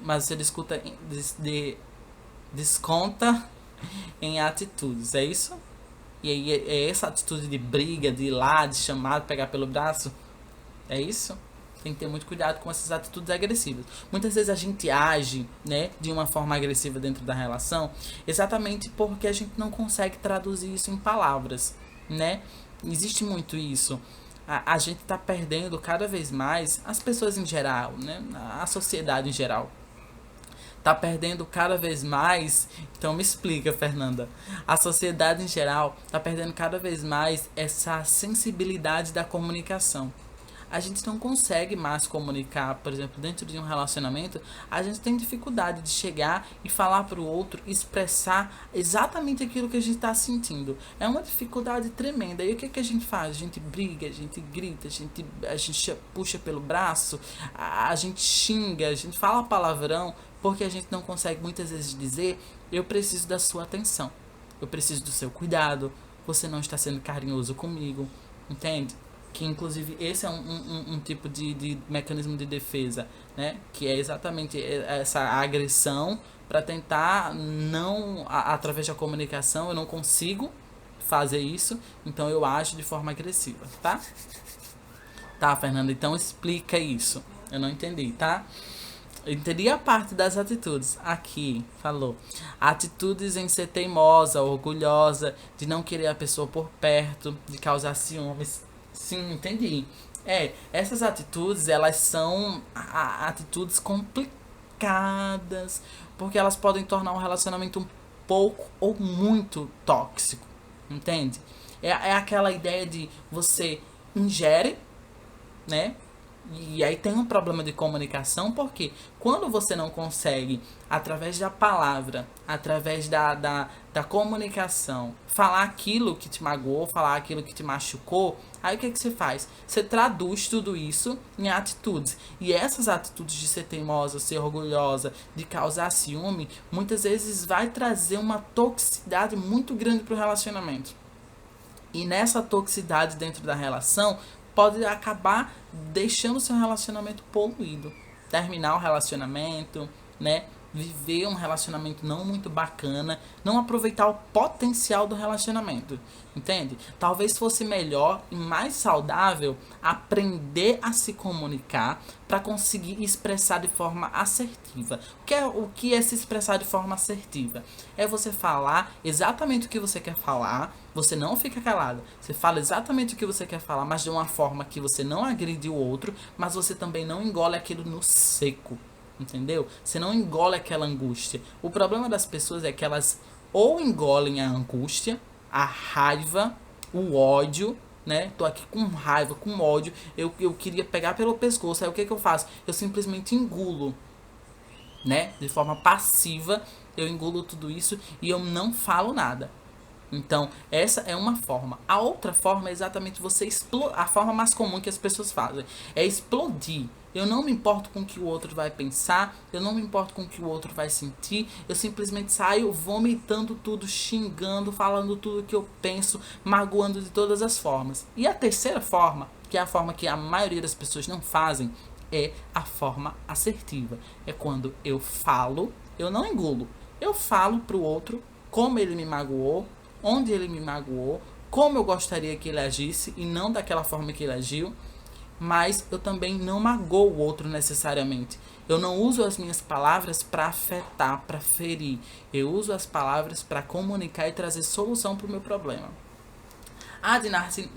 mas você desconta em atitudes, é isso? E aí é essa atitude de briga, de ir lá, de chamar, de pegar pelo braço, é isso? Tem que ter muito cuidado com essas atitudes agressivas. Muitas vezes a gente age, né, de uma forma agressiva dentro da relação, exatamente porque a gente não consegue traduzir isso em palavras, né? Existe muito isso. A gente está perdendo cada vez mais, as pessoas em geral, né, a sociedade em geral, tá perdendo cada vez mais. Então me explica, Fernanda. A sociedade em geral tá perdendo cada vez mais essa sensibilidade da comunicação. A gente não consegue mais comunicar, por exemplo, dentro de um relacionamento, a gente tem dificuldade de chegar e falar para o outro, expressar exatamente aquilo que a gente está sentindo. É uma dificuldade tremenda. E o que a gente faz? A gente briga, a gente grita, a gente puxa pelo braço, a gente xinga, a gente fala palavrão, porque a gente não consegue muitas vezes dizer: eu preciso da sua atenção, eu preciso do seu cuidado, você não está sendo carinhoso comigo, entende? Que inclusive esse é um tipo de mecanismo de defesa, né? Que é exatamente essa agressão para tentar não, através da comunicação, eu não consigo fazer isso, então eu ajo de forma agressiva, tá? Tá, Fernanda, então explica isso. Eu não entendi, tá? Eu entendi a parte das atitudes. Aqui, falou. Atitudes em ser teimosa, orgulhosa, de não querer a pessoa por perto, de causar ciúmes. Sim, entendi. Essas atitudes, elas são atitudes complicadas, porque elas podem tornar um relacionamento um pouco ou muito tóxico, entende? É aquela ideia de você ingere, né? E aí tem um problema de comunicação, porque quando você não consegue, através da palavra, através da comunicação, falar aquilo que te magoou, falar aquilo que te machucou, aí o que você faz? Você traduz tudo isso em atitudes. E essas atitudes de ser teimosa, ser orgulhosa, de causar ciúme, muitas vezes vai trazer uma toxicidade muito grande para o relacionamento. E nessa toxicidade dentro da relação, pode acabar deixando o seu relacionamento poluído. Terminar o relacionamento, né? Viver um relacionamento não muito bacana, não aproveitar o potencial do relacionamento, entende? Talvez fosse melhor e mais saudável aprender a se comunicar para conseguir expressar de forma assertiva. O que é se expressar de forma assertiva? É você falar exatamente o que você quer falar, você não fica calado, você fala exatamente o que você quer falar, mas de uma forma que você não agride o outro, mas você também não engole aquilo no seco. Entendeu? Você não engole aquela angústia. O problema das pessoas é que elas ou engolem a angústia, a raiva, o ódio, né? Tô aqui com raiva, com ódio. Eu queria pegar pelo pescoço. Aí o que eu faço? Eu simplesmente engulo, né? De forma passiva, eu engulo tudo isso e eu não falo nada. Então, essa é uma forma. A outra forma é exatamente você explodir. A forma mais comum que as pessoas fazem é explodir. Eu não me importo com o que o outro vai pensar, eu não me importo com o que o outro vai sentir, eu simplesmente saio vomitando tudo, xingando, falando tudo que eu penso, magoando de todas as formas. E a terceira forma, que é a forma que a maioria das pessoas não fazem, é a forma assertiva. É quando eu falo, eu não engulo, eu falo pro outro como ele me magoou, onde ele me magoou, como eu gostaria que ele agisse e não daquela forma que ele agiu, mas eu também não magoo o outro necessariamente. Eu não uso as minhas palavras para afetar, para ferir. Eu uso as palavras para comunicar e trazer solução para o meu problema. Ah, Dinarce,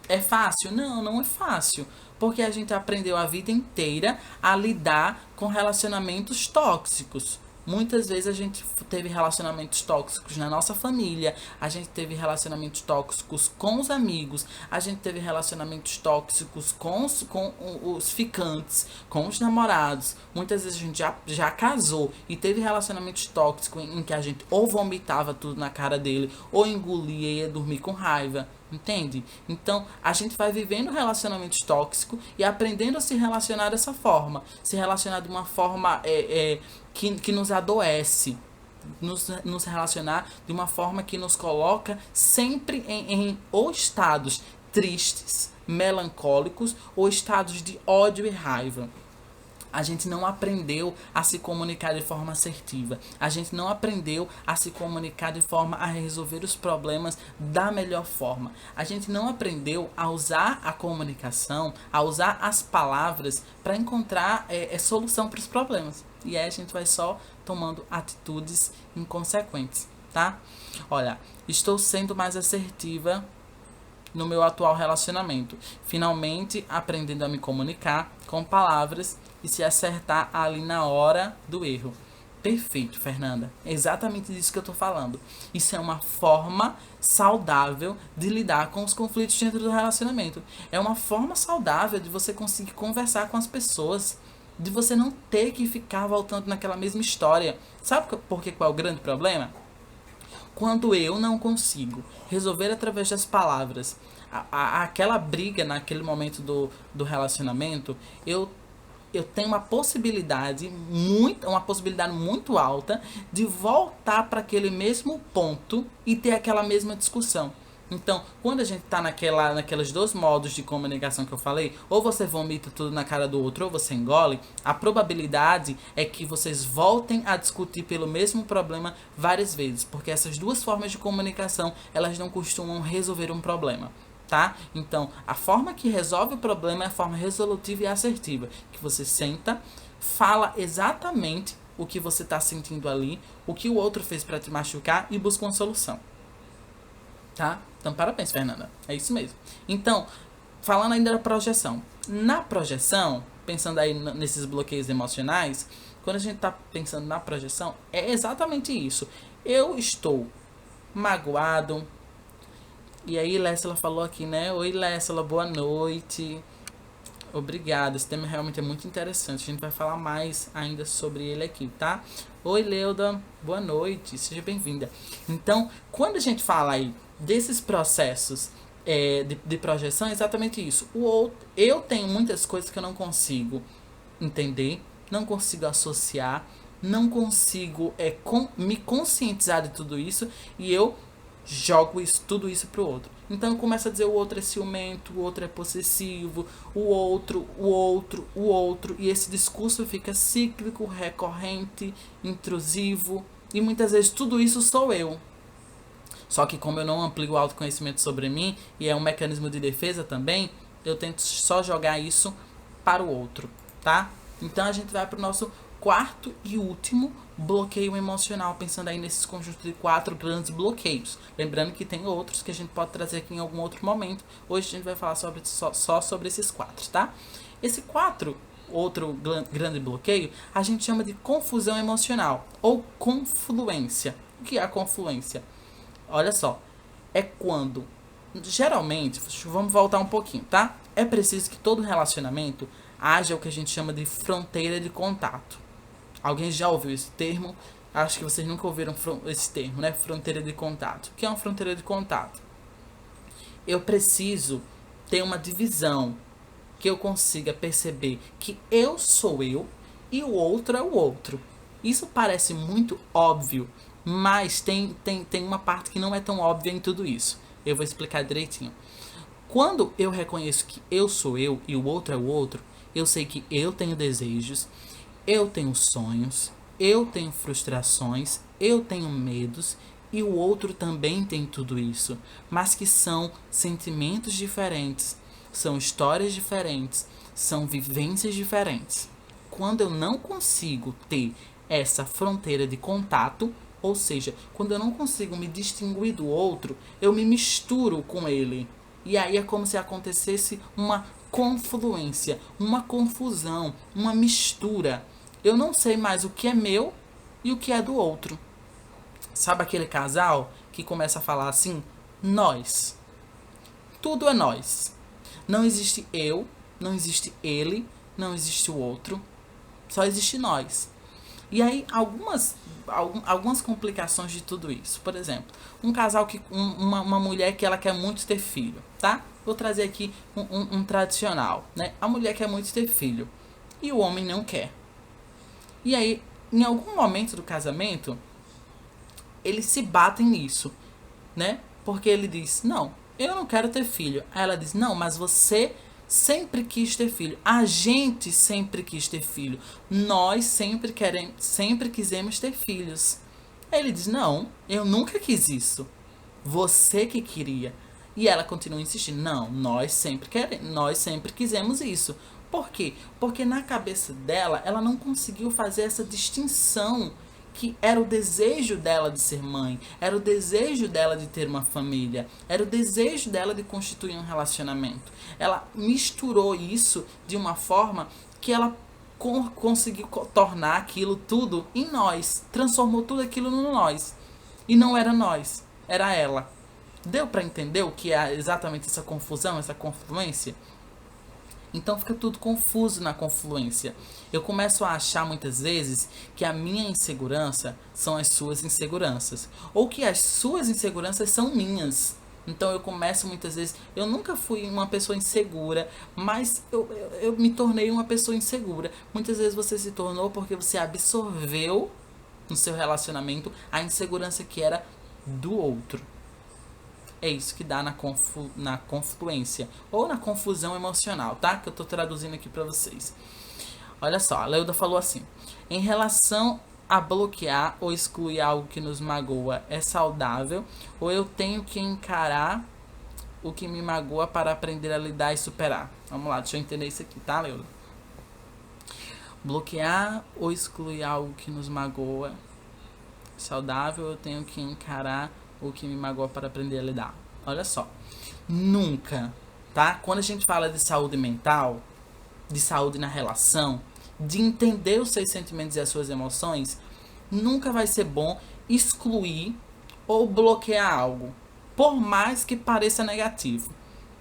é fácil? Não, não é fácil. Porque a gente aprendeu a vida inteira a lidar com relacionamentos tóxicos. Muitas vezes a gente teve relacionamentos tóxicos na nossa família, a gente teve relacionamentos tóxicos com os amigos, a gente teve relacionamentos tóxicos com os ficantes, com os namorados. Muitas vezes a gente já casou e teve relacionamentos tóxicos em que a gente ou vomitava tudo na cara dele, ou engolia e ia dormir com raiva. Entende? Então, a gente vai vivendo relacionamentos tóxicos e aprendendo a se relacionar dessa forma. Se relacionar de uma forma que nos adoece. Nos relacionar de uma forma que nos coloca sempre em ou estados tristes, melancólicos, ou estados de ódio e raiva. A gente não aprendeu a se comunicar de forma assertiva. A gente não aprendeu a se comunicar de forma a resolver os problemas da melhor forma. A gente não aprendeu a usar a comunicação, a usar as palavras para encontrar solução para os problemas. E aí a gente vai só tomando atitudes inconsequentes, tá? Olha, estou sendo mais assertiva no meu atual relacionamento. Finalmente aprendendo a me comunicar com palavras e se acertar ali na hora do erro. Perfeito, Fernanda. É exatamente disso que eu tô falando. Isso é uma forma saudável de lidar com os conflitos dentro do relacionamento. É uma forma saudável de você conseguir conversar com as pessoas. De você não ter que ficar voltando naquela mesma história. Sabe por que qual é o grande problema? Quando eu não consigo resolver através das palavras aquela briga naquele momento do relacionamento, eu tenho uma possibilidade muito alta de voltar para aquele mesmo ponto e ter aquela mesma discussão. Então, quando a gente tá naqueles dois modos de comunicação que eu falei, ou você vomita tudo na cara do outro, ou você engole, a probabilidade é que vocês voltem a discutir pelo mesmo problema várias vezes, porque essas duas formas de comunicação, elas não costumam resolver um problema, tá? Então, a forma que resolve o problema é a forma resolutiva e assertiva, que você senta, fala exatamente o que você tá sentindo ali, o que o outro fez para te machucar e busca uma solução. Tá? Então, parabéns, Fernanda. É isso mesmo. Então, falando ainda da projeção. Na projeção, pensando aí nesses bloqueios emocionais, quando a gente tá pensando na projeção, é exatamente isso. Eu estou magoado. E aí, Lessela falou aqui, né? Oi, Lessela, boa noite. Obrigado, esse tema realmente é muito interessante. A gente vai falar mais ainda sobre ele aqui, tá? Oi, Leuda, boa noite, seja bem-vinda. Então, quando a gente fala aí desses processos de projeção, é exatamente isso. Eu tenho muitas coisas que eu não consigo entender, não consigo associar, não consigo me conscientizar de tudo isso, e eu jogo tudo isso pro outro. Então eu começo a dizer o outro é ciumento, o outro é possessivo, o outro, e esse discurso fica cíclico, recorrente, intrusivo, e muitas vezes tudo isso sou eu. Só que como eu não amplio o autoconhecimento sobre mim, e é um mecanismo de defesa também, eu tento só jogar isso para o outro, tá? Então a gente vai pro nosso quarto e último bloqueio emocional, pensando aí nesses conjuntos de 4 grandes bloqueios. Lembrando que tem outros que a gente pode trazer aqui em algum outro momento. Hoje a gente vai falar só sobre esses 4, tá? Esse outro grande bloqueio, a gente chama de confusão emocional ou confluência. O que é a confluência? Olha só, é quando, geralmente, vamos voltar um pouquinho, tá? É preciso que todo relacionamento haja o que a gente chama de fronteira de contato. Alguém já ouviu esse termo? Acho que vocês nunca ouviram esse termo, né? Fronteira de contato. O que é uma fronteira de contato? Eu preciso ter uma divisão que eu consiga perceber que eu sou eu e o outro é o outro. Isso parece muito óbvio, mas tem uma parte que não é tão óbvia em tudo isso. Eu vou explicar direitinho. Quando eu reconheço que eu sou eu e o outro é o outro, eu sei que eu tenho desejos, eu tenho sonhos, eu tenho frustrações, eu tenho medos e o outro também tem tudo isso, mas que são sentimentos diferentes, são histórias diferentes, são vivências diferentes. Quando eu não consigo ter essa fronteira de contato, ou seja, quando eu não consigo me distinguir do outro, eu me misturo com ele. E aí é como se acontecesse uma confluência, uma confusão, uma mistura. Eu não sei mais o que é meu e o que é do outro. Sabe aquele casal que começa a falar assim? Nós. Tudo é nós. Não existe eu, não existe ele, não existe o outro. Só existe nós. E aí, algumas complicações de tudo isso. Por exemplo, um casal uma mulher que ela quer muito ter filho, tá? Vou trazer aqui um tradicional, né? A mulher quer muito ter filho e o homem não quer. E aí, em algum momento do casamento, eles se batem nisso, né? Porque ele diz, não, eu não quero ter filho. Aí ela diz, não, mas você sempre quis ter filho. A gente sempre quis ter filho. Nós sempre quisemos ter filhos. Aí ele diz, não, eu nunca quis isso. Você que queria. E ela continua insistindo, não, nós sempre quisemos isso. Por quê? Porque na cabeça dela, ela não conseguiu fazer essa distinção que era o desejo dela de ser mãe, era o desejo dela de ter uma família, era o desejo dela de constituir um relacionamento. Ela misturou isso de uma forma que ela conseguiu tornar aquilo tudo em nós, transformou tudo aquilo no nós. E não era nós, era ela. Deu para entender o que é exatamente essa confusão, essa confluência? Então fica tudo confuso na confluência. Eu começo a achar muitas vezes que a minha insegurança são as suas inseguranças. Ou que as suas inseguranças são minhas. Então eu começo muitas vezes... Eu nunca fui uma pessoa insegura, mas eu me tornei uma pessoa insegura. Muitas vezes você se tornou porque você absorveu no seu relacionamento a insegurança que era do outro. É isso que dá na confluência ou na confusão emocional, tá? Que eu tô traduzindo aqui para vocês. Olha só, a Leuda falou assim: em relação a bloquear ou excluir algo que nos magoa, é saudável ou eu tenho que encarar o que me magoa para aprender a lidar e superar? Vamos lá, deixa eu entender isso aqui, tá, Leuda? Bloquear ou excluir algo que nos magoa, saudável, eu tenho que encarar o que me magoa para aprender a lidar. Olha só, nunca, tá? Quando a gente fala de saúde mental, de saúde na relação, de entender os seus sentimentos e as suas emoções, nunca vai ser bom excluir ou bloquear algo, por mais que pareça negativo,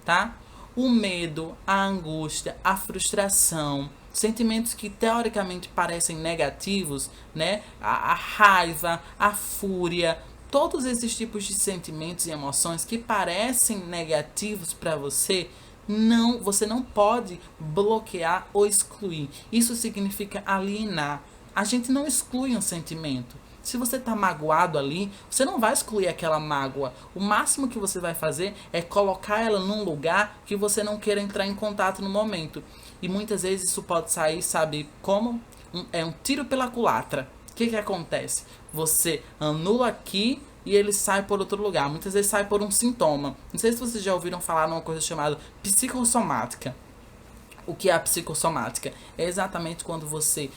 tá? O medo, a angústia, a frustração, sentimentos que teoricamente parecem negativos, né? A raiva, a fúria, todos esses tipos de sentimentos e emoções que parecem negativos para você, você não pode bloquear ou excluir. Isso significa alienar. A gente não exclui um sentimento. Se você está magoado ali, você não vai excluir aquela mágoa. O máximo que você vai fazer é colocar ela num lugar que você não queira entrar em contato no momento. E muitas vezes isso pode sair, sabe como? É um tiro pela culatra. O que acontece? Você anula aqui e ele sai por outro lugar. Muitas vezes sai por um sintoma. Não sei se vocês já ouviram falar numa coisa chamada psicossomática. O que é a psicossomática? É exatamente quando você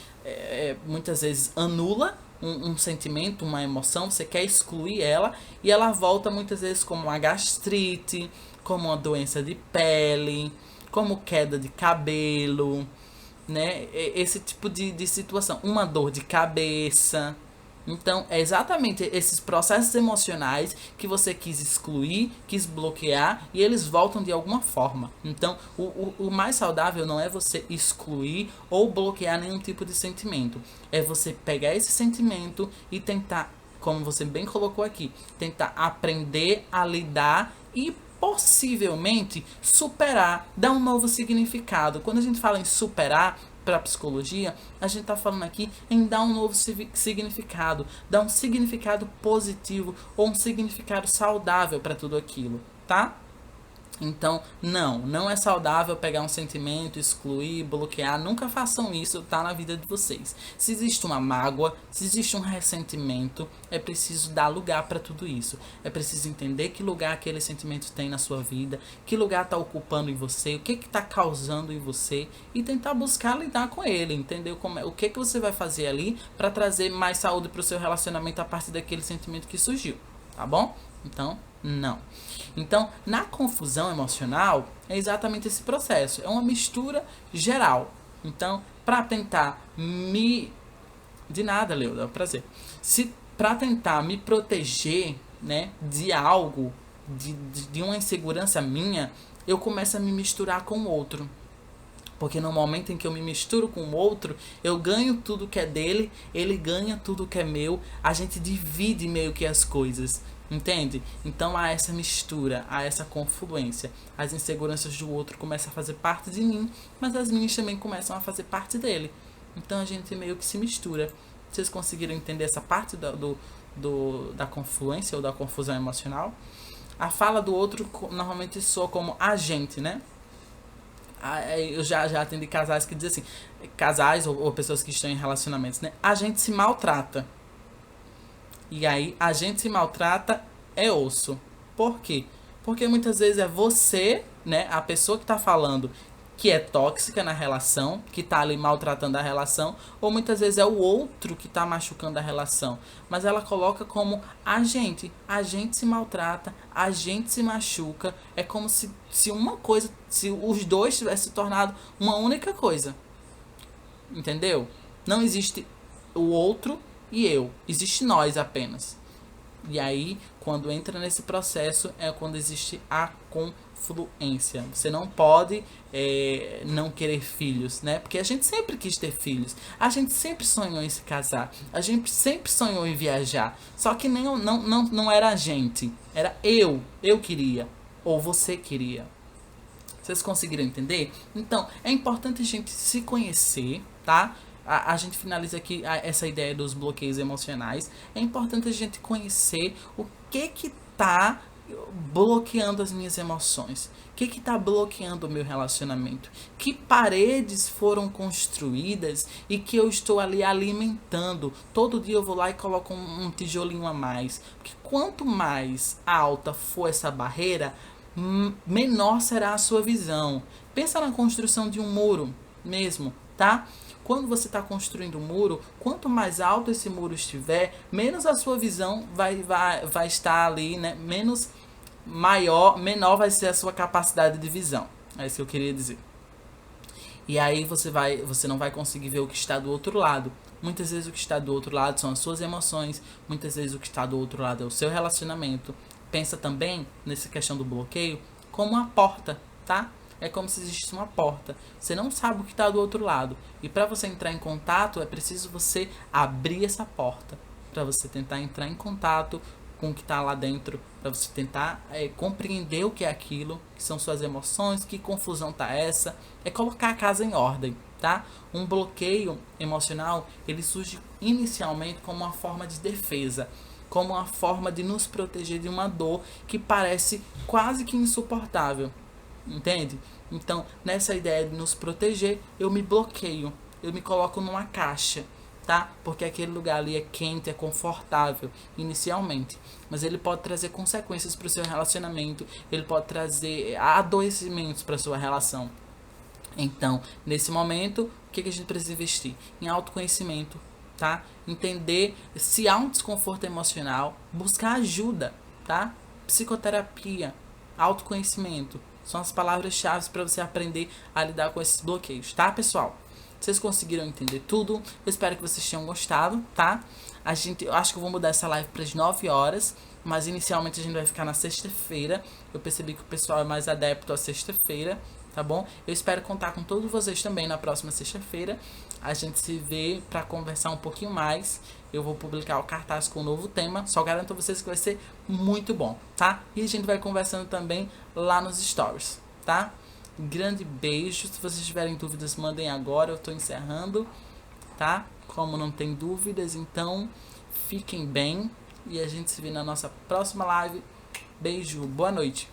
muitas vezes anula um sentimento, uma emoção, você quer excluir ela e ela volta muitas vezes como uma gastrite, como uma doença de pele, como queda de cabelo, né? Esse tipo de situação, uma dor de cabeça. Então, é exatamente esses processos emocionais que você quis excluir, quis bloquear, e eles voltam de alguma forma. Então, o mais saudável não é você excluir ou bloquear nenhum tipo de sentimento. É você pegar esse sentimento e tentar, como você bem colocou aqui, tentar aprender a lidar e possivelmente superar, dar um novo significado. Quando a gente fala em superar, para a psicologia, a gente está falando aqui em dar um novo significado, dar um significado positivo ou um significado saudável para tudo aquilo, tá? Então, não é saudável pegar um sentimento, excluir, bloquear. Nunca façam isso, tá, na vida de vocês. Se existe uma mágoa, se existe um ressentimento, é preciso dar lugar para tudo isso. É preciso entender que lugar aquele sentimento tem na sua vida, que lugar está ocupando em você, o que está causando em você e tentar buscar lidar com ele, entender o que você vai fazer ali para trazer mais saúde para o seu relacionamento a partir daquele sentimento que surgiu, tá bom? Então, não. Então, na confusão emocional, é exatamente esse processo. É uma mistura geral. Então, para tentar De nada, Leuda, é um prazer. Para tentar me proteger, né, de algo, de uma insegurança minha, eu começo a me misturar com o outro. Porque no momento em que eu me misturo com o outro, eu ganho tudo que é dele, ele ganha tudo que é meu, a gente divide meio que as coisas. Entende? Então há essa mistura, há essa confluência. As inseguranças do outro começam a fazer parte de mim, mas as minhas também começam a fazer parte dele. Então a gente meio que se mistura. Vocês conseguiram entender essa parte da confluência ou da confusão emocional? A fala do outro normalmente soa como agente, né? Eu já atendi casais que dizem assim, casais ou pessoas que estão em relacionamentos, né? A gente se maltrata. E aí, a gente se maltrata é osso. Por quê? Porque muitas vezes é você, né, a pessoa que está falando, que é tóxica na relação, que está ali maltratando a relação, ou muitas vezes é o outro que está machucando a relação. Mas ela coloca como a gente se maltrata, a gente se machuca. É como se uma coisa, se os dois tivessem se tornado uma única coisa. Entendeu? Não existe o outro e eu. Existe nós apenas. E aí, quando entra nesse processo, é quando existe a confluência. Você não pode não querer filhos, né? Porque a gente sempre quis ter filhos. A gente sempre sonhou em se casar. A gente sempre sonhou em viajar. Só que não era a gente. Era eu. Eu queria. Ou você queria. Vocês conseguiram entender? Então, é importante a gente se conhecer, tá? A gente finaliza aqui essa ideia dos bloqueios emocionais. É importante a gente conhecer o que tá bloqueando as minhas emoções? O que está bloqueando o meu relacionamento? Que paredes foram construídas e que eu estou ali alimentando? Todo dia eu vou lá e coloco um tijolinho a mais. Porque quanto mais alta for essa barreira, menor será a sua visão. Pensa na construção de um muro mesmo, tá? Quando você está construindo um muro, quanto mais alto esse muro estiver, menos a sua visão vai estar ali, né? Menor vai ser a sua capacidade de visão. É isso que eu queria dizer. E aí você não vai conseguir ver o que está do outro lado. Muitas vezes o que está do outro lado são as suas emoções, muitas vezes o que está do outro lado é o seu relacionamento. Pensa também nessa questão do bloqueio como uma porta, tá? É como se existisse uma porta. Você não sabe o que está do outro lado. E para você entrar em contato, é preciso você abrir essa porta. Para você tentar entrar em contato com o que está lá dentro. Para você tentar compreender o que é aquilo, que são suas emoções, que confusão tá essa. É colocar a casa em ordem, tá? Um bloqueio emocional, ele surge inicialmente como uma forma de defesa. Como uma forma de nos proteger de uma dor que parece quase que insuportável. Entende? Então, nessa ideia de nos proteger, eu me bloqueio. Eu me coloco numa caixa, tá? Porque aquele lugar ali é quente, é confortável, inicialmente. Mas ele pode trazer consequências para o seu relacionamento. Ele pode trazer adoecimentos para a sua relação. Então, nesse momento, o que a gente precisa investir? Em autoconhecimento, tá? Entender se há um desconforto emocional, buscar ajuda, tá? Psicoterapia, autoconhecimento. São as palavras-chave para você aprender a lidar com esses bloqueios, tá, pessoal? Vocês conseguiram entender tudo? Eu espero que vocês tenham gostado, tá? Eu acho que eu vou mudar essa live para as 9 horas, mas inicialmente a gente vai ficar na sexta-feira. Eu percebi que o pessoal é mais adepto à sexta-feira, tá bom? Eu espero contar com todos vocês também na próxima sexta-feira. A gente se vê para conversar um pouquinho mais. Eu vou publicar o cartaz com um novo tema. Só garanto a vocês que vai ser muito bom, tá? E a gente vai conversando também lá nos stories, tá? Grande beijo. Se vocês tiverem dúvidas, mandem agora. Eu tô encerrando, tá? Como não tem dúvidas, então fiquem bem. E a gente se vê na nossa próxima live. Beijo, boa noite.